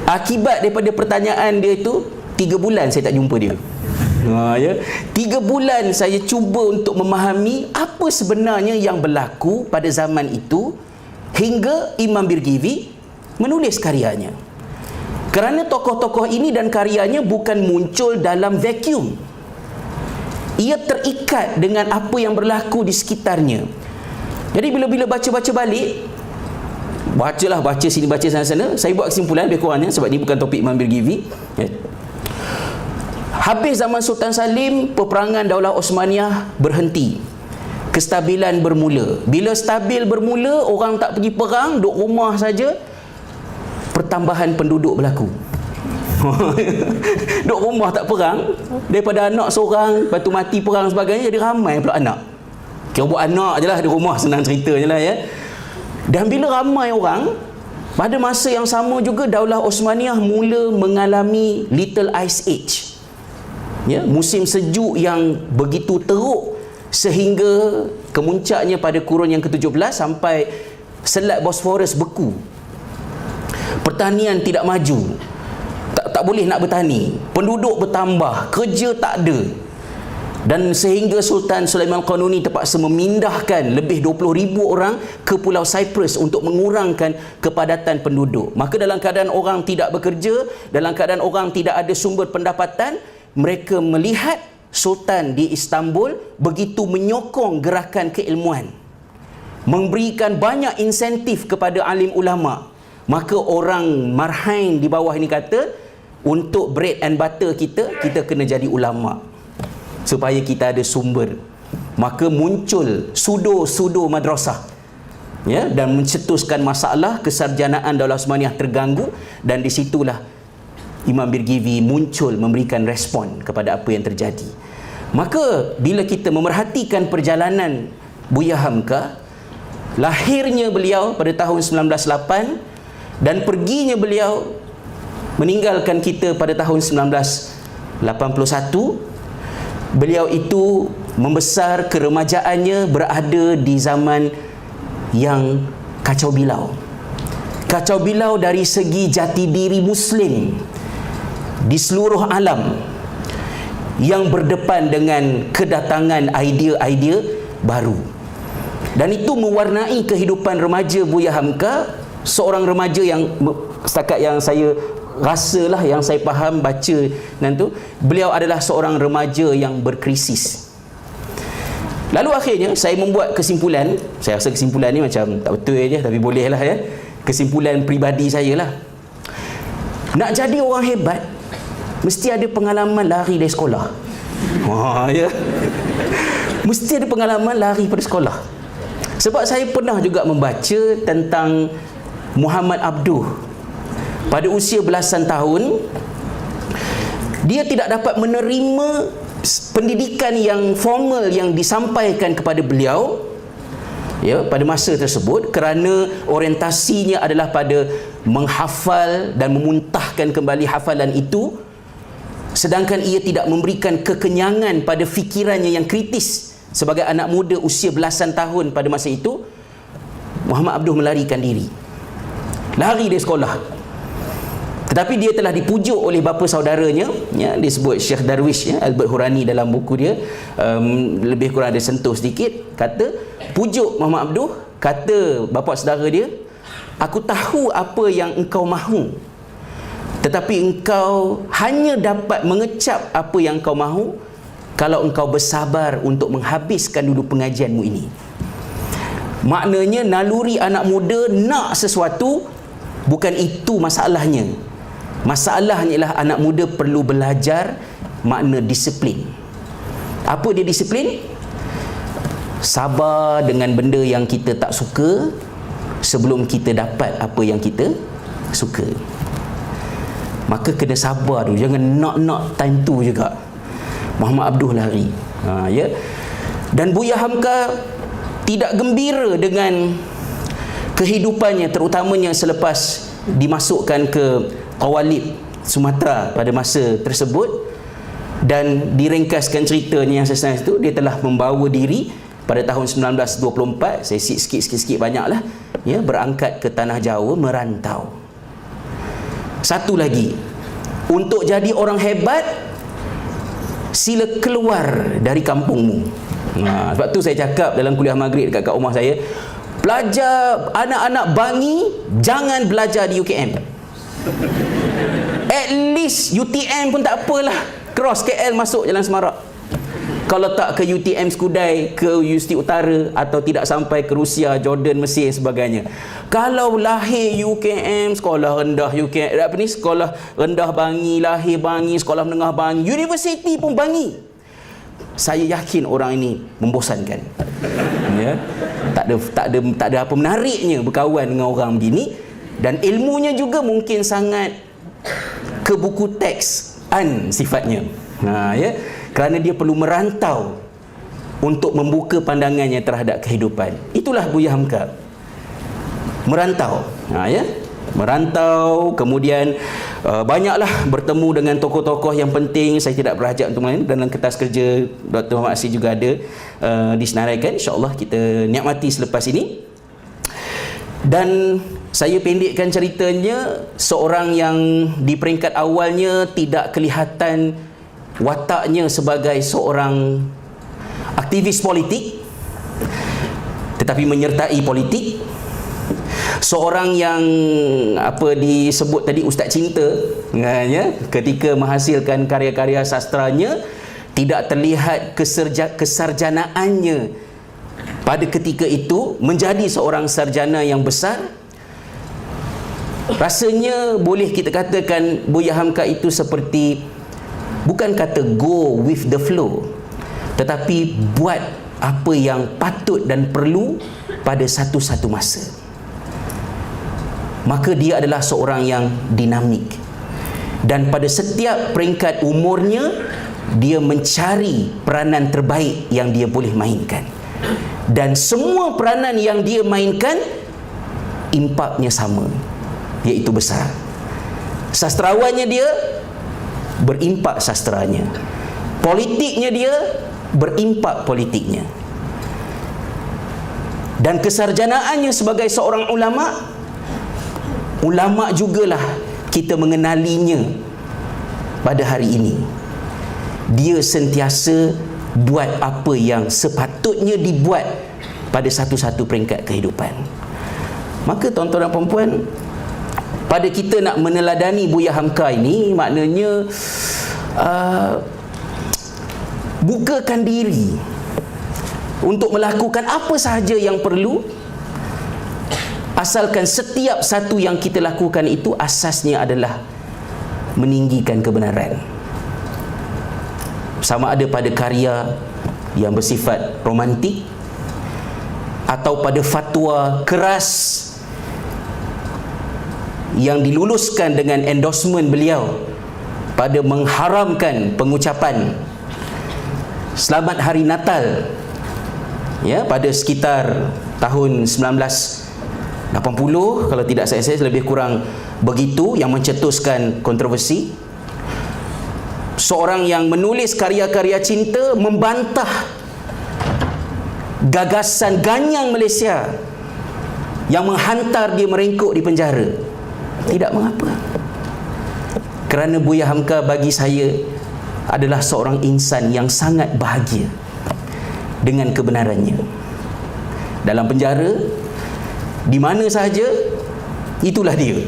Akibat daripada pertanyaan dia itu, 3 bulan saya tak jumpa dia. 3 bulan saya cuba untuk memahami apa sebenarnya yang berlaku pada zaman itu, hingga Imam Birgivi menulis karyanya. Kerana tokoh-tokoh ini dan karyanya bukan muncul dalam vacuum. Ia terikat dengan apa yang berlaku di sekitarnya. Jadi bila baca-baca balik, baca sini, baca sana-sana, saya buat kesimpulan lebih kurangnya, sebab ini bukan topik Imam Birgivi. Habis zaman Sultan Salim, peperangan Daulah Osmaniyah berhenti. Kestabilan bermula. Bila stabil bermula, orang tak pergi perang, duduk rumah saja, pertambahan penduduk berlaku. Duduk rumah tak perang, daripada anak seorang, lepas tu mati perang sebagainya, jadi ramai pula anak. Kira buat anak je lah di rumah, senang ceritanya lah ya. Dan bila ramai orang, pada masa yang sama juga Daulah Osmaniyah mula mengalami Little Ice Age. Musim sejuk yang begitu teruk sehingga kemuncaknya pada kurun yang ke-17 sampai Selat Bosphorus beku. Pertanian tidak maju. Tak boleh nak bertani. Penduduk bertambah, kerja tak ada. Dan sehingga Sultan Sulaiman Qanuni terpaksa memindahkan lebih 20,000 orang ke Pulau Cyprus untuk mengurangkan kepadatan penduduk. Maka dalam keadaan orang tidak bekerja, dalam keadaan orang tidak ada sumber pendapatan, mereka melihat Sultan di Istanbul begitu menyokong gerakan keilmuan, memberikan banyak insentif kepada alim ulama. Maka orang Marhain di bawah ini kata, untuk bread and butter kita kena jadi ulama, supaya kita ada sumber. Maka muncul sudo madrasah, dan mencetuskan masalah kesarjanaan Daulah Osmaniyah terganggu. Dan disitulah Imam Birgivi muncul memberikan respon kepada apa yang terjadi. Maka bila kita memerhatikan perjalanan Buya Hamka, lahirnya beliau pada tahun 1908 dan perginya beliau meninggalkan kita pada tahun 1981. Beliau itu membesar, keremajaannya berada di zaman yang kacau bilau. Kacau bilau dari segi jati diri Muslim di seluruh alam, yang berdepan dengan kedatangan idea-idea baru. Dan itu mewarnai kehidupan remaja Buya Hamka, seorang remaja yang setakat yang saya rasalah, yang saya faham baca nanti, beliau adalah seorang remaja yang berkrisis. Lalu akhirnya saya membuat kesimpulan. Saya rasa kesimpulan ni macam tak betul je, tapi bolehlah ya. Kesimpulan peribadi saya lah. Nak jadi orang hebat, mesti ada pengalaman lari dari sekolah. Ya. Mesti ada pengalaman lari pada sekolah. Sebab saya pernah juga membaca tentang Muhammad Abduh. Pada usia belasan tahun, dia tidak dapat menerima pendidikan yang formal yang disampaikan kepada beliau pada masa tersebut, kerana orientasinya adalah pada menghafal dan memuntahkan kembali hafalan itu. sedangkan ia tidak memberikan kekenyangan pada fikirannya yang kritis sebagai anak muda usia belasan tahun pada masa itu, Muhammad Abduh melarikan diri, lari dari sekolah. Tetapi dia telah dipujuk oleh bapa saudaranya, ya, disebut Syekh Darwish, ya, Albert Hurani dalam buku dia, lebih kurang ada sentuh sedikit, kata pujuk Muhammad Abduh, kata bapa saudara dia, aku tahu apa yang engkau mahu, tetapi engkau hanya dapat mengecap apa yang engkau mahu kalau engkau bersabar untuk menghabiskan dulu pengajianmu ini. Maknanya naluri anak muda nak sesuatu, bukan itu masalahnya. Masalahnya ialah anak muda perlu belajar makna disiplin. Apa dia disiplin? Sabar dengan benda yang kita tak suka sebelum kita dapat apa yang kita suka. Maka kena sabar dulu, jangan nak time tu juga. Muhammad Abduh lari. Ya. Dan Buya Hamka tidak gembira dengan kehidupannya, terutamanya selepas dimasukkan ke Tawalib Sumatera pada masa tersebut. Dan diringkaskan ceritanya yang sesenai itu, dia telah membawa diri pada tahun 1924, saya sikit banyaklah, ya, berangkat ke tanah Jawa, merantau. Satu lagi, untuk jadi orang hebat, sila keluar dari kampungmu. Sebab tu saya cakap dalam kuliah maghrib dekat rumah saya, pelajar anak-anak Bangi jangan belajar di UKM. At least UTM pun tak apalah, cross KL masuk Jalan Semarak. Kalau tak ke UTM Skudai, ke Universiti Utara, atau tidak sampai ke Rusia, Jordan, Mesir dan sebagainya. Kalau lahir UKM, sekolah rendah UKM, apa ni, sekolah rendah Bangi, lahir Bangi, sekolah menengah Bangi, universiti pun Bangi, saya yakin orang ini membosankan. Ya, tak ada apa menariknya berkawan dengan orang begini. Dan ilmunya juga mungkin sangat ke buku teks sifatnya. Ya, kerana dia perlu merantau untuk membuka pandangannya terhadap kehidupan. Itulah Buya Hamka, merantau. Ya, merantau, kemudian banyaklah bertemu dengan tokoh-tokoh yang penting. Saya tidak berhajat untuk melain, dalam kertas kerja Dr. Muhammad Asri juga ada disenaraikan. InsyaAllah kita nikmati selepas ini. Dan saya pendekkan ceritanya, seorang yang di peringkat awalnya tidak kelihatan wataknya sebagai seorang aktivis politik, tetapi menyertai politik. Seorang yang apa disebut tadi ustaz cinta, ya, ketika menghasilkan karya-karya sastranya tidak terlihat kesarjanaannya pada ketika itu menjadi seorang sarjana yang besar. Rasanya boleh kita katakan Buya Hamka itu seperti, bukan kata go with the flow, tetapi buat apa yang patut dan perlu pada satu-satu masa. Maka dia adalah seorang yang dinamik, dan pada setiap peringkat umurnya dia mencari peranan terbaik yang dia boleh mainkan. Dan semua peranan yang dia mainkan impaknya sama, iaitu besar. Sastrawannya dia berimpak sastranya, politiknya dia berimpak politiknya, dan kesarjanaannya sebagai seorang ulama jugalah kita mengenalinya pada hari ini. Dia sentiasa buat apa yang sepatutnya dibuat pada satu-satu peringkat kehidupan. Maka tuan-tuan dan puan-puan, pada kita nak meneladani Buya Hamka ini, maknanya bukakan diri untuk melakukan apa sahaja yang perlu, asalkan setiap satu yang kita lakukan itu asasnya adalah meninggikan kebenaran. Sama ada pada karya yang bersifat romantik atau pada fatwa keras yang diluluskan dengan endorsement beliau pada mengharamkan pengucapan Selamat Hari Natal, ya, pada sekitar tahun 1980 kalau tidak saya lebih kurang begitu, yang mencetuskan kontroversi. seorang yang menulis karya-karya cinta, membantah gagasan ganyang Malaysia yang menghantar dia merengkuk di penjara. Tidak mengapa, kerana Buya Hamka bagi saya adalah seorang insan yang sangat bahagia dengan kebenarannya. Dalam penjara, di mana sahaja, itulah dia,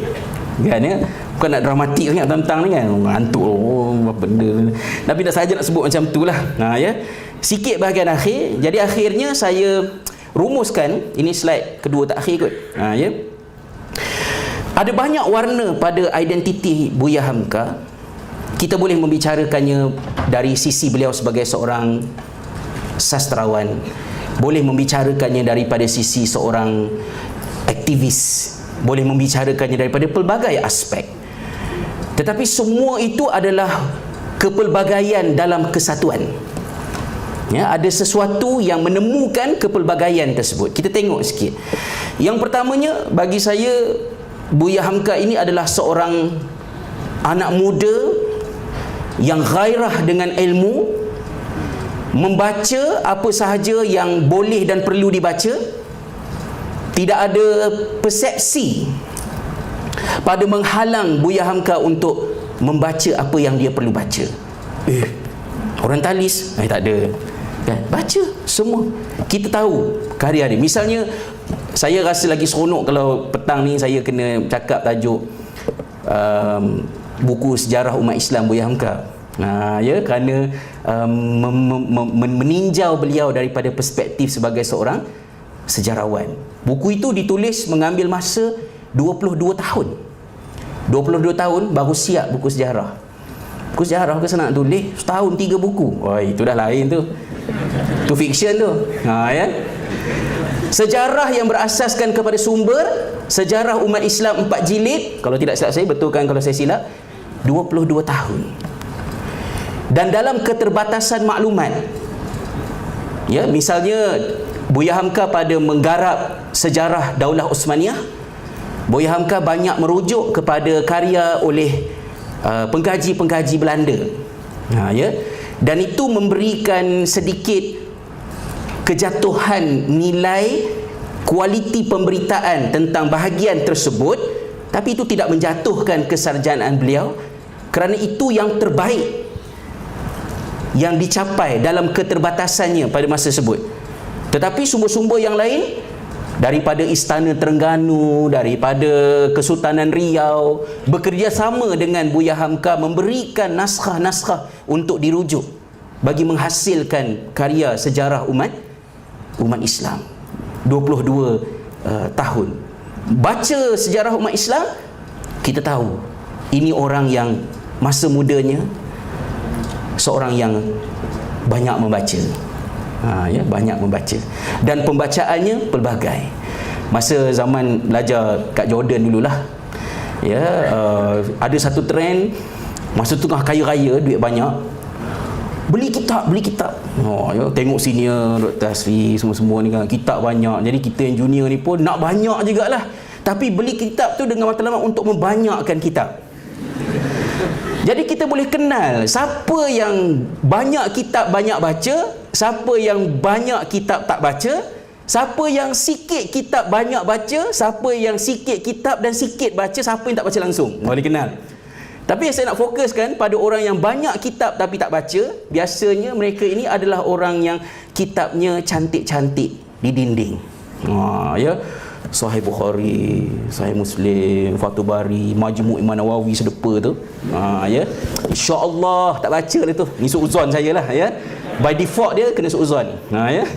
kan ya? Bukan nak dramatik sangat tentang ni kan, ngantuk apa benda, tapi tak saja nak sebut macam tu lah. Ya, sikit bahagian akhir. Jadi akhirnya saya rumuskan, ini slide kedua tak akhir kot. Ya, ada banyak warna pada identiti Buya Hamka. Kita boleh membicarakannya dari sisi beliau sebagai seorang sastrawan, boleh membicarakannya daripada sisi seorang aktivis, boleh membicarakannya daripada pelbagai aspek. Tetapi semua itu adalah kepelbagaian dalam kesatuan. Ya, ada sesuatu yang menemukan kepelbagaian tersebut. Kita tengok sikit. Yang pertamanya, bagi saya, Buya Hamka ini adalah seorang anak muda yang gairah dengan ilmu, membaca apa sahaja yang boleh dan perlu dibaca. Tidak ada persepsi pada menghalang Buya Hamka untuk membaca apa yang dia perlu baca. Orientalis, tak ada, kan? Baca semua. Kita tahu karya dia. Misalnya, saya rasa lagi seronok kalau petang ni saya kena cakap tajuk buku sejarah umat Islam Buya Hamka. Ya, kerana meninjau beliau daripada perspektif sebagai seorang sejarawan. Buku itu ditulis mengambil masa 22 tahun. 22 tahun baru siap buku sejarah. Buku sejarah ke senang tulis, setahun 3 buku. Wah, itu dah lain tu. Tu fiction tu. Ya. Sejarah yang berasaskan kepada sumber, sejarah umat Islam 4 jilid, kalau tidak silap saya, betulkan kalau saya silap, 22 tahun. Dan dalam keterbatasan maklumat, ya, misalnya Buya Hamka pada menggarap sejarah Daulah Osmaniyah, Buya Hamka banyak merujuk kepada karya oleh pengkaji-pengkaji Belanda. Ya, dan itu memberikan sedikit kejatuhan nilai kualiti pemberitaan tentang bahagian tersebut, tapi itu tidak menjatuhkan kesarjanaan beliau, kerana itu yang terbaik yang dicapai dalam keterbatasannya pada masa tersebut. Tetapi sumber-sumber yang lain, daripada Istana Terengganu, daripada Kesultanan Riau, bekerjasama dengan Buya Hamka memberikan naskah-naskah untuk dirujuk bagi menghasilkan karya sejarah umat Islam. 22 tahun baca sejarah umat Islam, kita tahu ini orang yang masa mudanya seorang yang banyak membaca. Ya, banyak membaca, dan pembacaannya pelbagai. Masa zaman belajar kat Jordan dululah, ya, ada satu trend masa tengah kaya raya, duit banyak, beli kitab. Ya, tengok senior Dr. Asri semua ni kan, kitab banyak. Jadi kita yang junior ni pun nak banyak jugalah, tapi beli kitab tu dengan matlamat untuk membanyakkan kitab. Jadi kita boleh kenal siapa yang banyak kitab banyak baca, siapa yang banyak kitab tak baca, siapa yang sikit kitab banyak baca, siapa yang sikit kitab dan sikit baca, siapa yang tak baca langsung. Boleh kenal. Tapi saya nak fokuskan pada orang yang banyak kitab tapi tak baca. Biasanya mereka ini adalah orang yang kitabnya cantik-cantik di dinding. Ya, Sahih Bukhari, Sahih Muslim, Fathul Bari, Majmu' Imam Nawawi sedepa tu. Ya, insya-Allah tak baca lah tu. Ni suuzon saya lah, ya. By default dia kena suuzon. Ya.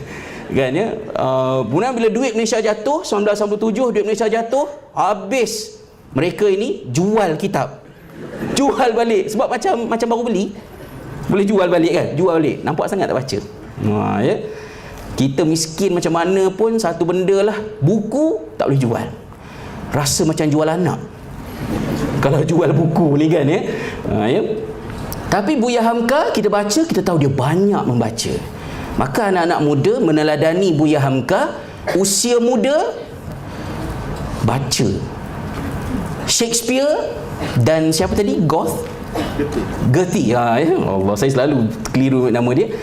Kan ya. Kemudian bila duit Malaysia jatuh 1997, duit Malaysia jatuh, habis mereka ini jual kitab. Jual balik, sebab macam baru beli. Boleh jual balik kan? Jual balik. Nampak sangat tak baca. Ya. Kita miskin macam mana pun, satu benda lah, buku tak boleh jual. Rasa macam jual anak kalau jual buku ni kan, ya. Ya. Tapi Buya Hamka, kita baca, kita tahu dia banyak membaca. Maka anak-anak muda meneladani Buya Hamka, usia muda baca Shakespeare dan siapa tadi? Goethe. Goethe. Allah, saya selalu keliru nama dia.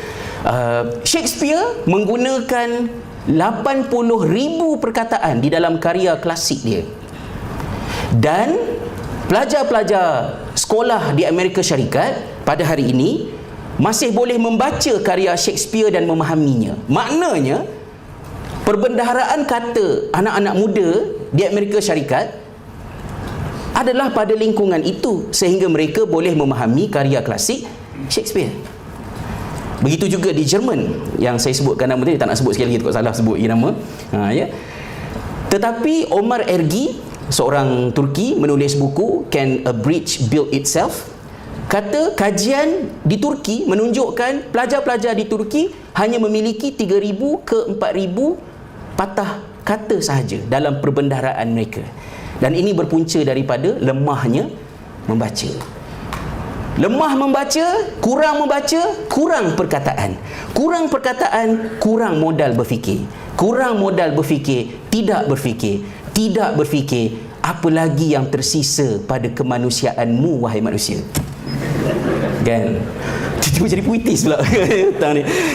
Shakespeare menggunakan 80,000 perkataan di dalam karya klasik dia. Dan pelajar-pelajar sekolah di Amerika Syarikat pada hari ini masih boleh membaca karya Shakespeare dan memahaminya. Maknanya, perbendaharaan kata anak-anak muda di Amerika Syarikat adalah pada lingkungan itu, sehingga mereka boleh memahami karya klasik Shakespeare. Begitu juga di Jerman, yang saya sebutkan nama tadi, tak nak sebut sekali lagi, takut salah sebut nama. Tetapi Omar Ergi, seorang Turki, menulis buku Can a Bridge Build Itself? Kata kajian di Turki menunjukkan pelajar-pelajar di Turki hanya memiliki 3,000 ke 4,000 patah kata sahaja dalam perbendaharaan mereka. Dan ini berpunca daripada lemahnya membaca. Lemah membaca, kurang perkataan. Kurang perkataan, kurang modal berfikir. Kurang modal berfikir, tidak berfikir. Tidak berfikir, apa lagi yang tersisa pada kemanusiaanmu, wahai manusia? Kan? Tiba-tiba jadi puitis pula.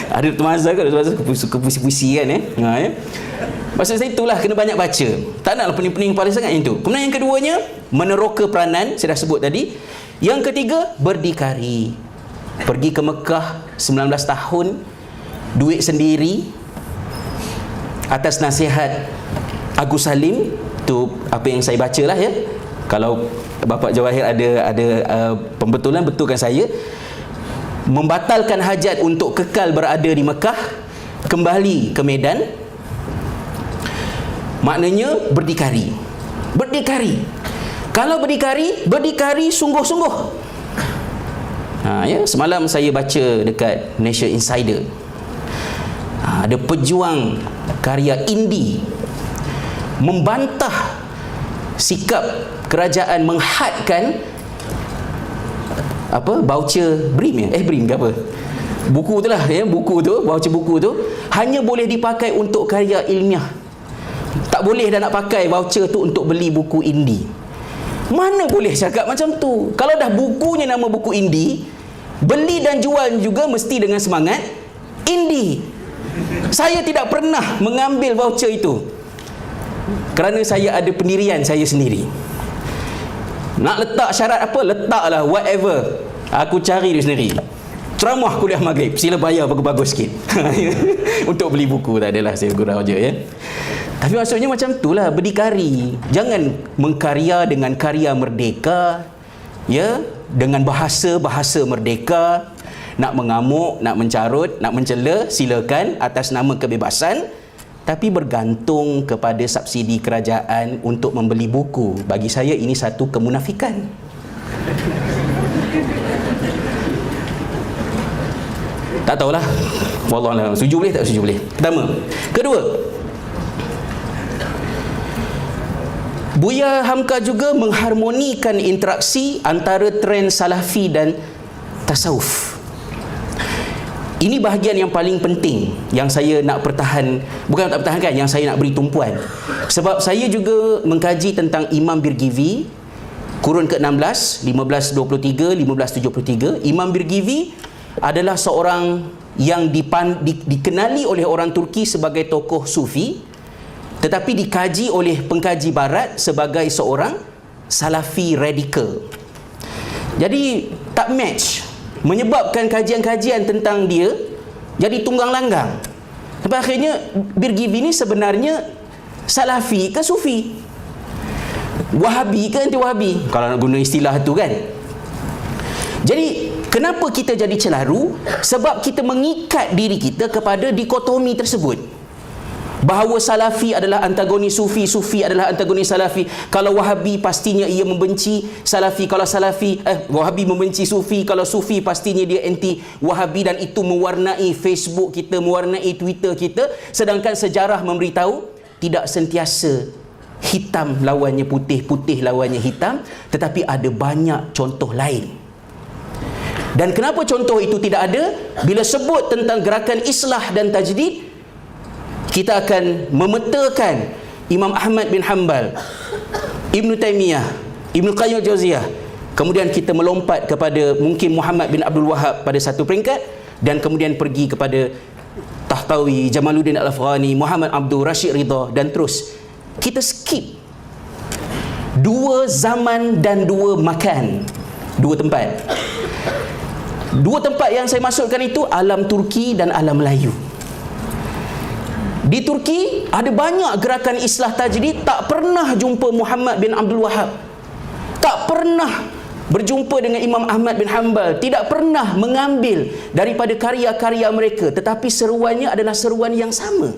Ada termazal ke? Kepuisi-puisi kan? Maksud saya itulah, kena banyak baca. Tak naklah pening-pening kepala sangat yang itu. Kemudian yang keduanya, meneroka peranan, saya dah sebut tadi. Yang ketiga, berdikari. Pergi ke Mekah 19 tahun, duit sendiri, atas nasihat Agus Salim. Tu apa yang saya bacalah ya. Kalau Bapak Jawahir ada pembetulan, betulkan saya. Membatalkan hajat untuk kekal berada di Mekah, kembali ke Medan. Maknanya berdikari. Berdikari. Kalau berdikari sungguh-sungguh. Semalam saya baca dekat Malaysia Insider. Ada pejuang karya indie membantah sikap kerajaan menghadkan voucher BRIM BRIM ke apa? Buku tu lah buku tu, voucher buku tu hanya boleh dipakai untuk karya ilmiah. Tak boleh dah nak pakai voucher tu untuk beli buku indie. Mana boleh cakap macam tu? Kalau dah bukunya nama buku indie, beli dan jual juga mesti dengan semangat indie. Saya tidak pernah mengambil voucher itu kerana saya ada pendirian saya sendiri. Nak letak syarat apa? Letaklah whatever. Aku cari dia sendiri. Ceramah kuliah maghrib, sila bayar bagus-bagus sikit. Untuk beli buku, tak adalah, saya gurau je ya. Tapi maksudnya macam itulah, berdikari. Jangan mengkarya dengan karya merdeka, ya, dengan bahasa merdeka. Nak mengamuk, nak mencarut, nak mencela, silakan atas nama kebebasan. Tapi bergantung kepada subsidi kerajaan untuk membeli buku. Bagi saya ini satu kemunafikan. Tak tahulah. Wallahualam. Setuju boleh, tak setuju boleh. Pertama. Kedua, Buya Hamka juga mengharmonikan interaksi antara trend salafi dan tasawuf. Ini bahagian yang paling penting yang saya nak bukan tak pertahankan, yang saya nak beri tumpuan. Sebab saya juga mengkaji tentang Imam Birgivi, kurun ke-16, 1523, 1573. Imam Birgivi adalah seorang yang dikenali oleh orang Turki sebagai tokoh sufi, tetapi dikaji oleh pengkaji barat sebagai seorang salafi radikal. Jadi tak match, menyebabkan kajian-kajian tentang dia jadi tunggang langgang. Sampai akhirnya Birgivi ni sebenarnya salafi ke sufi, wahabi ke anti wahabi, kalau nak guna istilah tu kan. Jadi kenapa kita jadi celaru? Sebab kita mengikat diri kita kepada dikotomi tersebut. Bahawa salafi adalah antagonis sufi, sufi adalah antagonis salafi. Kalau wahabi pastinya ia membenci salafi. Kalau wahabi membenci sufi. Kalau sufi pastinya dia anti wahabi. Dan itu mewarnai Facebook kita, mewarnai Twitter kita. Sedangkan sejarah memberitahu tidak sentiasa hitam lawannya putih, putih lawannya hitam, tetapi ada banyak contoh lain. Dan kenapa contoh itu tidak ada? Bila sebut tentang gerakan islah dan tajdid, kita akan memetakan Imam Ahmad bin Hanbal, Ibn Taymiyah, Ibn Qayyim al-Jauziyah, kemudian kita melompat kepada mungkin Muhammad bin Abdul Wahab pada satu peringkat, dan kemudian pergi kepada Tahtawi, Jamaluddin Al-Afghani, Muhammad Abdul Rashid Ridha, dan terus. Kita skip dua zaman dan dua makan, dua tempat. Dua tempat yang saya masukkan itu alam Turki dan alam Melayu. Di Turki ada banyak gerakan Islah Tajdid, tak pernah jumpa Muhammad bin Abdul Wahab, tak pernah berjumpa dengan Imam Ahmad bin Hanbal, tidak pernah mengambil daripada karya-karya mereka, tetapi seruannya adalah seruan yang sama,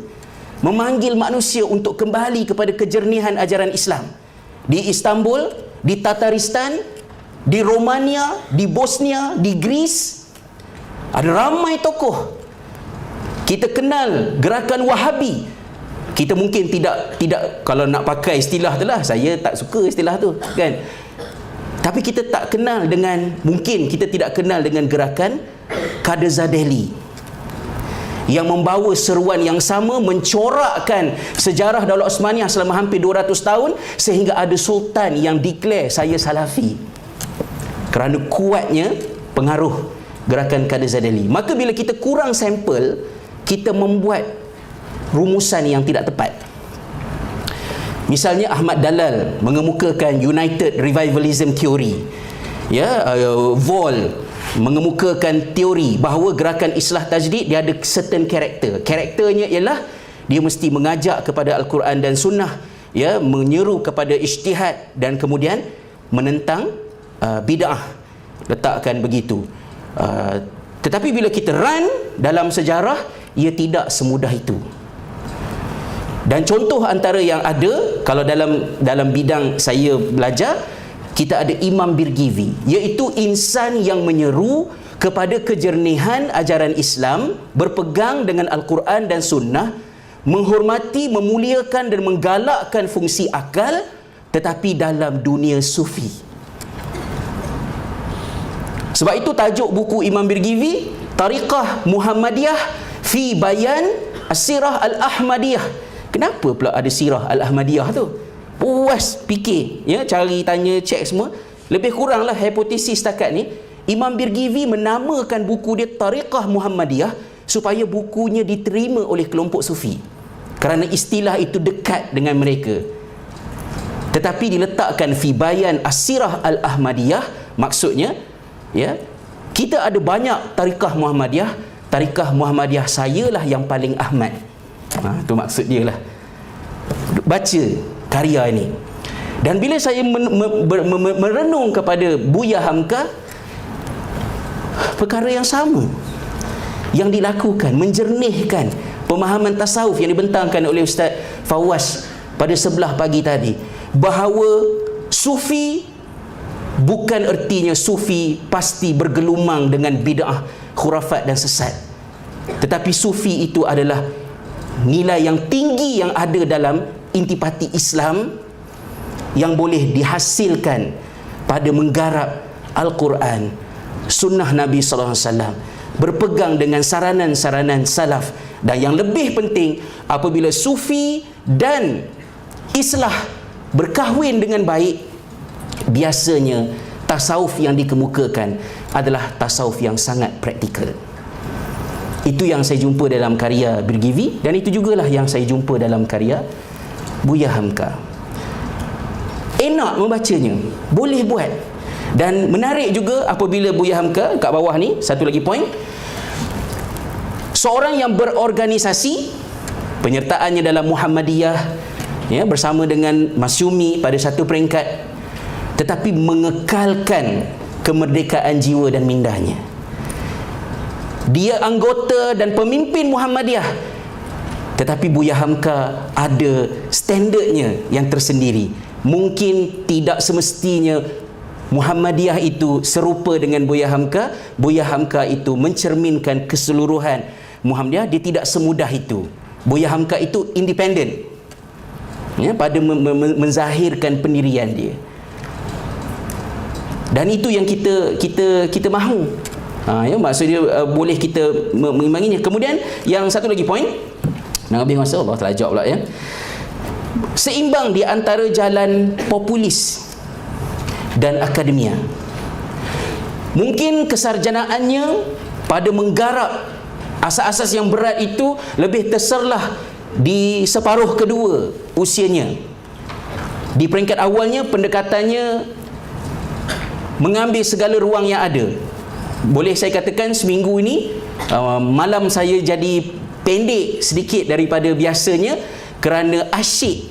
memanggil manusia untuk kembali kepada kejernihan ajaran Islam. Di Istanbul, di Tataristan, di Romania, di Bosnia, di Greece, ada ramai tokoh. Kita kenal gerakan Wahabi. Kita mungkin tidak kalau nak pakai istilah tu lah, saya tak suka istilah tu kan. Tapi kita tak kenal dengan, mungkin kita tidak kenal dengan gerakan Qadazadeli yang membawa seruan yang sama, mencorakkan sejarah Daulah Osmaniyah selama hampir 200 tahun, sehingga ada sultan yang declare saya Salafi kerana kuatnya pengaruh gerakan Qadazadeli. Maka bila kita kurang sampel, kita membuat rumusan yang tidak tepat. Misalnya Ahmad Dalal mengemukakan United Revivalism Theory, Vol mengemukakan teori bahawa gerakan Islah Tajdid dia ada certain karakter. Karakternya ialah dia mesti mengajak kepada Al-Quran dan Sunnah, menyeru kepada ijtihad, dan kemudian menentang bid'ah. Letakkan begitu. Tetapi bila kita run dalam sejarah, ia tidak semudah itu. Dan contoh antara yang ada, kalau dalam bidang saya belajar, kita ada Imam Birgivi, iaitu insan yang menyeru kepada kejernihan ajaran Islam, berpegang dengan Al-Quran dan Sunnah, menghormati, memuliakan dan menggalakkan fungsi akal, tetapi dalam dunia sufi. Sebab itu tajuk buku Imam Birgivi, Tariqah Muhammadiyah fi Bayan As-Sirah Al-Ahmadiyah. Kenapa pula ada Sirah Al-Ahmadiyah tu? Puas fikir, cari, tanya, cek semua. Lebih kuranglah hipotesis setakat ni, Imam Birgivi menamakan buku dia Tariqah Muhammadiyah supaya bukunya diterima oleh kelompok sufi, kerana istilah itu dekat dengan mereka. Tetapi diletakkan fi Bayan As-Sirah Al-Ahmadiyah, maksudnya kita ada banyak Tariqah Muhammadiyah, Tariqah Muhammadiyah sayalah yang paling Ahmad. Itu maksud dia lah. Baca karya ini. Dan bila saya merenung kepada Buya Hamka, perkara yang sama yang dilakukan, menjernihkan pemahaman tasawuf yang dibentangkan oleh Ustaz Fawaz pada sebelah pagi tadi, bahawa sufi bukan ertinya sufi pasti bergelumang dengan bid'ah, khurafat dan sesat, tetapi sufi itu adalah nilai yang tinggi yang ada dalam intipati Islam, yang boleh dihasilkan pada menggarap Al-Quran, Sunnah Nabi SAW, berpegang dengan saranan-saranan salaf. Dan yang lebih penting, apabila sufi dan Islah berkahwin dengan baik, biasanya tasawuf yang dikemukakan adalah tasawuf yang sangat praktikal. Itu yang saya jumpa dalam karya Birgivi, dan itu jugalah yang saya jumpa dalam karya Buya Hamka. Enak membacanya, boleh buat. Dan menarik juga apabila Buya Hamka, kat bawah ni satu lagi poin, seorang yang berorganisasi, penyertaannya dalam Muhammadiyah, bersama dengan Masyumi pada satu peringkat, tetapi mengekalkan kemerdekaan jiwa dan mindanya. Dia anggota dan pemimpin Muhammadiyah, tetapi Buya Hamka ada standardnya yang tersendiri. Mungkin tidak semestinya Muhammadiyah itu serupa dengan Buya Hamka. Buya Hamka itu mencerminkan keseluruhan Muhammadiyah. Dia tidak semudah itu. Buya Hamka itu independen, pada menzahirkan pendirian dia. Dan itu yang kita mahu. Maksudnya boleh kita mengimbanginya. Kemudian yang satu lagi poin, nak habis masa, Allah terajak pula seimbang di antara jalan populis dan akademia. Mungkin kesarjanaannya pada menggarap asas-asas yang berat itu lebih terserlah di separuh kedua usianya. Di peringkat awalnya pendekatannya mengambil segala ruang yang ada. Boleh saya katakan seminggu ini malam saya jadi pendek sedikit daripada biasanya kerana asyik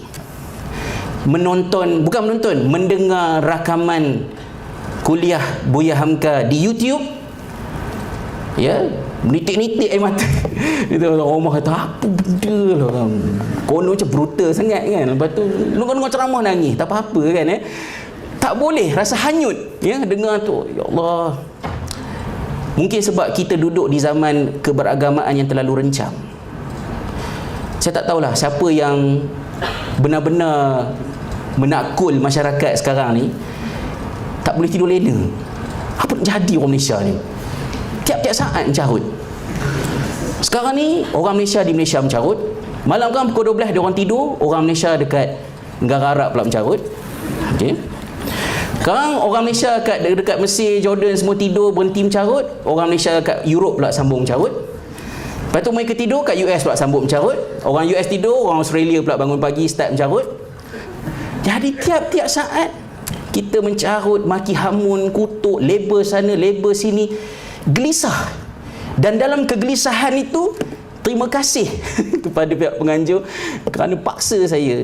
mendengar rakaman kuliah Buya Hamka di YouTube. Ya, menitik-nitik air mata. Kita rumah kata apa benda lah, konon macam brutal sangat kan. Lepas tu dengar ceramah nangis, tak apa-apa kan. Tak boleh rasa hanyut ya dengar tu. Ya Allah, mungkin sebab kita duduk di zaman keberagamaan yang terlalu rencam. Saya tak tahulah siapa yang benar-benar menakul masyarakat sekarang ni tak boleh tidur lena. Apa jadi orang Malaysia ni? Tiap-tiap saat mencarut. Sekarang ni orang Malaysia di Malaysia mencarut. Malam kan pukul 12 dia orang tidur, orang Malaysia dekat negara Arab pula mencarut. Okey. Sekarang orang Malaysia dekat Mesir, Jordan semua tidur berhenti mencarut, orang Malaysia kat Europe pula sambung mencarut. Lepas tu mereka tidur kat US pula sambung mencarut. Orang US tidur, orang Australia pula bangun pagi start mencarut. Jadi tiap-tiap saat kita mencarut, maki hamun, kutuk, label sana, label sini, gelisah. Dan dalam kegelisahan itu, terima kasih kepada pihak penganjur kerana paksa saya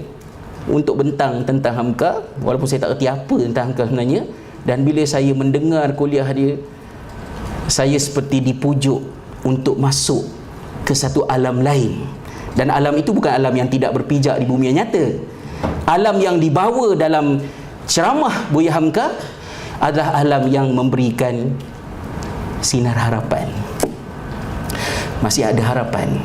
untuk bentang tentang Hamka, walaupun saya tak erti apa tentang Hamka sebenarnya. Dan bila saya mendengar kuliah dia, saya seperti dipujuk untuk masuk ke satu alam lain. Dan alam itu bukan alam yang tidak berpijak di bumi yang nyata. Alam yang dibawa dalam ceramah Buya Hamka adalah alam yang memberikan sinar harapan. Masih ada harapan.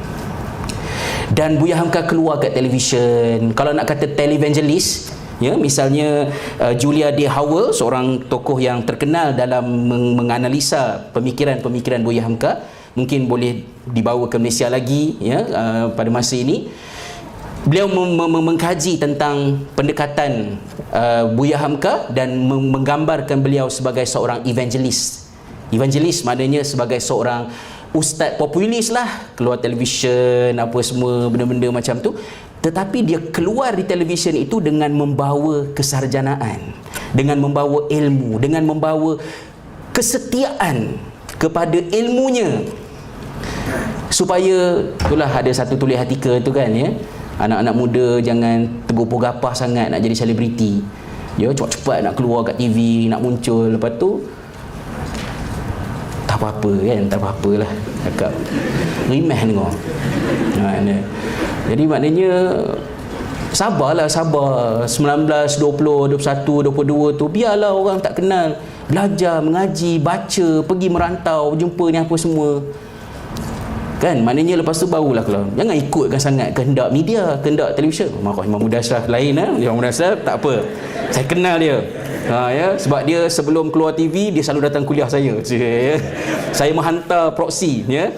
Dan Buya Hamka keluar kat televisyen. Kalau nak kata televangelist, ya, misalnya Julia D. Howell, seorang tokoh yang terkenal dalam menganalisa pemikiran-pemikiran Buya Hamka, mungkin boleh dibawa ke Malaysia lagi ya, pada masa ini. Beliau mengkaji tentang pendekatan Buya Hamka dan menggambarkan beliau sebagai seorang evangelis. Evangelis maknanya sebagai seorang ustaz populis lah, keluar televisyen apa semua benda-benda macam tu. Tetapi dia keluar di televisyen itu dengan membawa kesarjanaan, dengan membawa ilmu, dengan membawa kesetiaan kepada ilmunya. Supaya itulah ada satu tulis artikel tu kan ya, anak-anak muda jangan tergopoh gapah sangat nak jadi selebriti. Ya, cepat-cepat nak keluar kat TV, nak muncul, lepas tu tak apa-apa kan, tak apa-apalah cakap rimeh dengar. Jadi maknanya sabarlah, sabar. 19, 20, 21, 22 tu biarlah orang tak kenal, belajar, mengaji, baca, pergi merantau, jumpa ni apa semua kan. Maknanya lepas tu barulah keluar. Jangan ikutkan sangat kehendak media, kehendak televisyen. Marah Imam Mudassar lain Imam Mudassar tak apa, saya kenal dia. Ya, sebab dia sebelum keluar TV dia selalu datang kuliah saya. Ya. Saya menghantar proksi ya.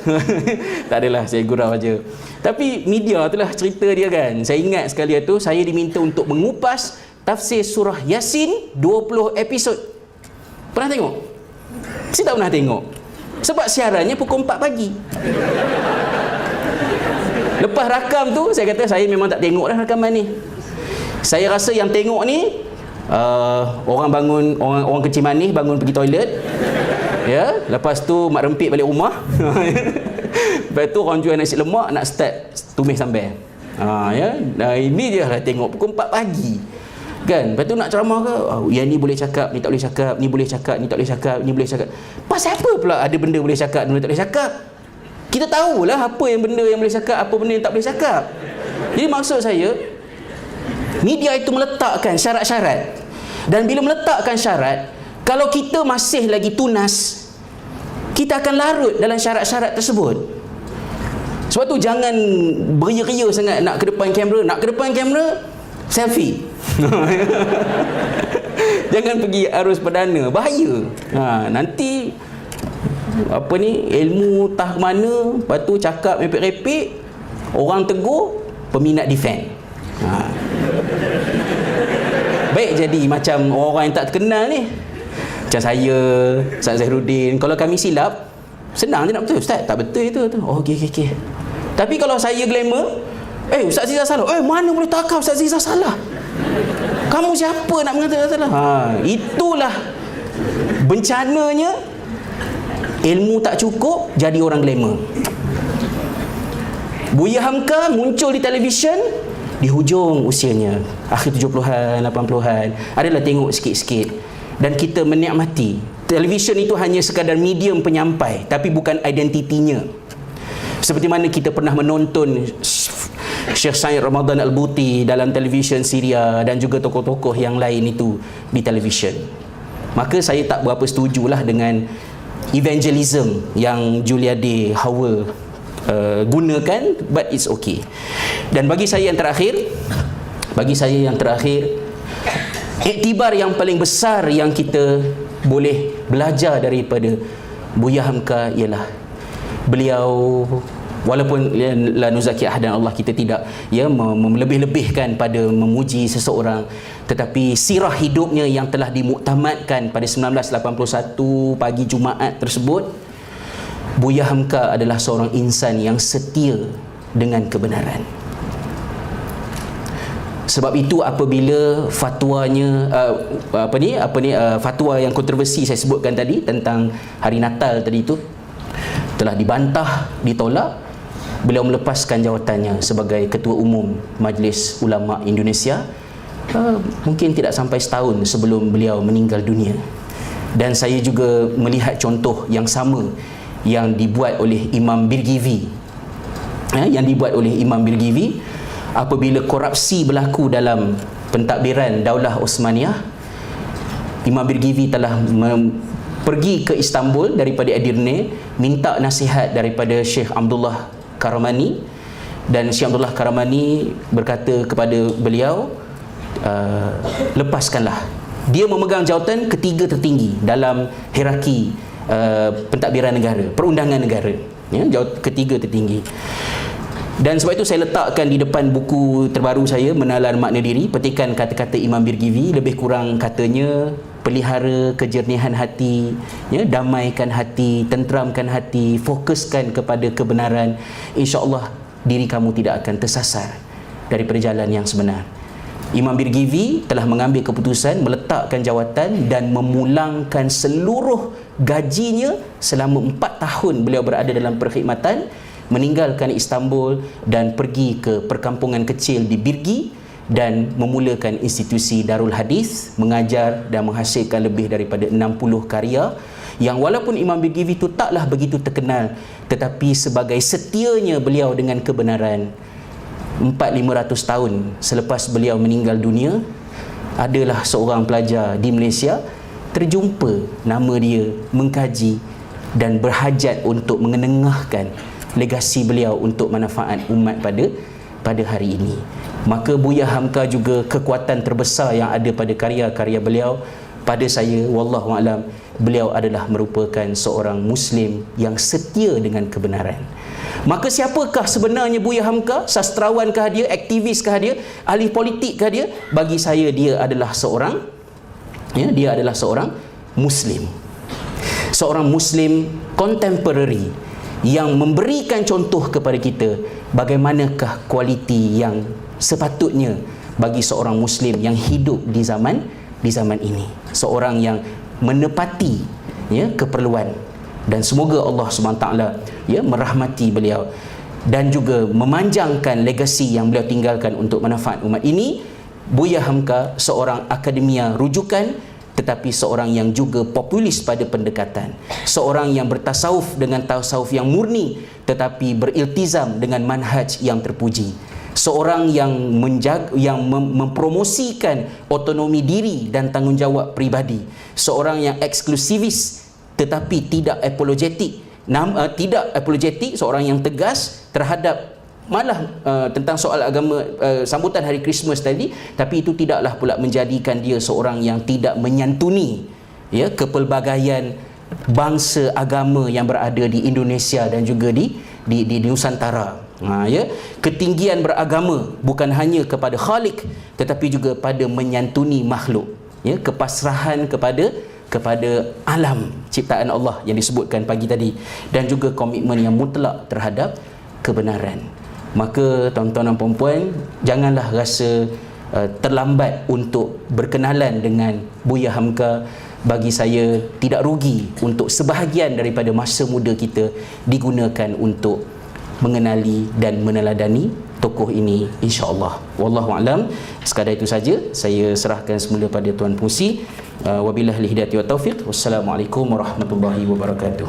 Tak adalah, saya gurau aja. Tapi media itulah cerita dia kan. Saya ingat sekali tu saya diminta untuk mengupas tafsir surah Yasin 20 episod. Pernah tengok? Saya tak pernah tengok. Sebab siarannya pukul 4 pagi. Lepas rakam tu saya kata saya memang tak tengok dah rakaman ni. Saya rasa yang tengok ni orang bangun, orang kecil manis bangun pergi toilet ya, lepas tu mak rempit balik rumah. Lepas tu orang jual nasi lemak nak start tumis sambal. Ya, ini je lah tengok pukul 4 pagi kan. Lepas tu nak ceramah ke, yang ni boleh cakap, ni tak boleh cakap, ni boleh cakap, ni tak boleh cakap, ni boleh cakap. Pasal apa pula ada benda boleh cakap, benda tak boleh cakap? Kita tahulah apa yang benda yang boleh cakap, apa benda yang tak boleh cakap. Jadi maksud saya, media itu meletakkan syarat-syarat. Dan bila meletakkan syarat, kalau kita masih lagi tunas, kita akan larut dalam syarat-syarat tersebut. Sebab tu jangan beria-ria sangat nak ke depan kamera. Nak ke depan kamera, selfie. Jangan pergi arus perdana, bahaya. Nanti apa ni, ilmu tah mana, lepas tu cakap repek-repek, orang tegur, peminat defend. Baik jadi macam orang yang tak terkenal ni, Macam saya, Ustaz Zahirudin, kalau kami silap, senang je nak betul. Ustaz, tak betul itu. Oh, okey. Tapi kalau saya glamour, Ustaz Zizah salah. Mana boleh takau Ustaz Zizah salah? Kamu siapa nak mengatakan salah? Itulah bencananya ilmu tak cukup, jadi orang glamour. Buya Hamka muncul di televisyen di hujung usianya, akhir 70-an, 80-an. Adalah tengok sikit-sikit. Dan kita menikmati. Televisyen itu hanya sekadar medium penyampai, tapi bukan identitinya. Seperti mana kita pernah menonton Syekh Said Ramadan Al-Buti dalam televisyen Syria dan juga tokoh-tokoh yang lain itu di televisyen. Maka saya tak berapa setujulah dengan evangelism yang Julia D. Howell gunakan, but it's okay. Dan bagi saya yang terakhir, iktibar yang paling besar yang kita boleh belajar daripada Buya Hamka ialah beliau, walaupun la nuzaki ahadan, Allah, kita tidak melebih-lebihkan pada memuji seseorang, tetapi sirah hidupnya yang telah dimuktamadkan pada 1981 pagi Jumaat tersebut, Buya Hamka adalah seorang insan yang setia dengan kebenaran. Sebab itu apabila fatwanya fatwa yang kontroversi saya sebutkan tadi tentang hari Natal tadi itu telah dibantah, ditolak, beliau melepaskan jawatannya sebagai Ketua Umum Majlis Ulama Indonesia mungkin tidak sampai setahun sebelum beliau meninggal dunia. Dan saya juga melihat contoh yang sama yang dibuat oleh Imam Birgivi, apabila korupsi berlaku dalam pentadbiran Daulah Osmaniyah. Imam Birgivi telah pergi ke Istanbul daripada Edirne, minta nasihat daripada Syekh Abdullah Karamani, dan Syekh Abdullah Karamani berkata kepada beliau, lepaskanlah. Dia memegang jawatan ketiga tertinggi dalam hierarki pentadbiran negara, perundangan negara, ketiga tertinggi. Dan sebab itu saya letakkan di depan buku terbaru saya, Menalar Makna Diri, petikan kata-kata Imam Birgivi. Lebih kurang katanya, pelihara kejernihan hati, damaikan hati, tenteramkan hati, fokuskan kepada kebenaran, insya-Allah diri kamu tidak akan tersasar daripada jalan yang sebenar. Imam Birgivi telah mengambil keputusan meletakkan jawatan dan memulangkan seluruh gajinya selama 4 tahun beliau berada dalam perkhidmatan, meninggalkan Istanbul dan pergi ke perkampungan kecil di Birgi dan memulakan institusi Darul Hadis, mengajar dan menghasilkan lebih daripada 60 karya yang walaupun Imam Birgivi itu taklah begitu terkenal, tetapi sebagai setianya beliau dengan kebenaran, 400-500 tahun selepas beliau meninggal dunia, adalah seorang pelajar di Malaysia terjumpa nama dia, mengkaji dan berhajat untuk mengenengahkan legasi beliau untuk manfaat umat pada hari ini. Maka Buya Hamka juga kekuatan terbesar yang ada pada karya-karya beliau. Pada saya, wallahu alam, beliau adalah merupakan seorang Muslim yang setia dengan kebenaran. Maka siapakah sebenarnya Buya Hamka? Sastrawanankah dia? Aktiviskah dia? Ahli politikkah dia? Bagi saya dia adalah seorang Muslim. Seorang Muslim contemporary yang memberikan contoh kepada kita bagaimanakah kualiti yang sepatutnya bagi seorang Muslim yang hidup di zaman ini. Seorang yang menepati keperluan, dan semoga Allah SWT merahmati beliau dan juga memanjangkan legasi yang beliau tinggalkan untuk manfaat umat ini. Buya Hamka seorang akademia rujukan, tetapi seorang yang juga populis pada pendekatan, seorang yang bertasawuf dengan tasawuf yang murni tetapi beriltizam dengan manhaj yang terpuji, seorang yang mempromosikan otonomi diri dan tanggungjawab pribadi, seorang yang eksklusivis tetapi tidak apologetik, seorang yang tegas terhadap malah tentang soal agama, sambutan hari Christmas tadi, tapi itu tidaklah pula menjadikan dia seorang yang tidak menyantuni kepelbagaian bangsa agama yang berada di Indonesia dan juga di Nusantara. Ketinggian beragama bukan hanya kepada Khalik tetapi juga pada menyantuni makhluk, kepasrahan kepada kepada alam ciptaan Allah yang disebutkan pagi tadi, dan juga komitmen yang mutlak terhadap kebenaran. Maka tuan-tuan dan puan-puan, janganlah rasa terlambat untuk berkenalan dengan Buya Hamka. Bagi saya, tidak rugi untuk sebahagian daripada masa muda kita digunakan untuk mengenali dan meneladani tokoh ini, insya-Allah. Wallahu a'lam. Sekadar itu saja saya serahkan semula pada tuan pengurusi. Wabillahi hidayah wa taufiq. Wassalamualaikum warahmatullahi wabarakatuh.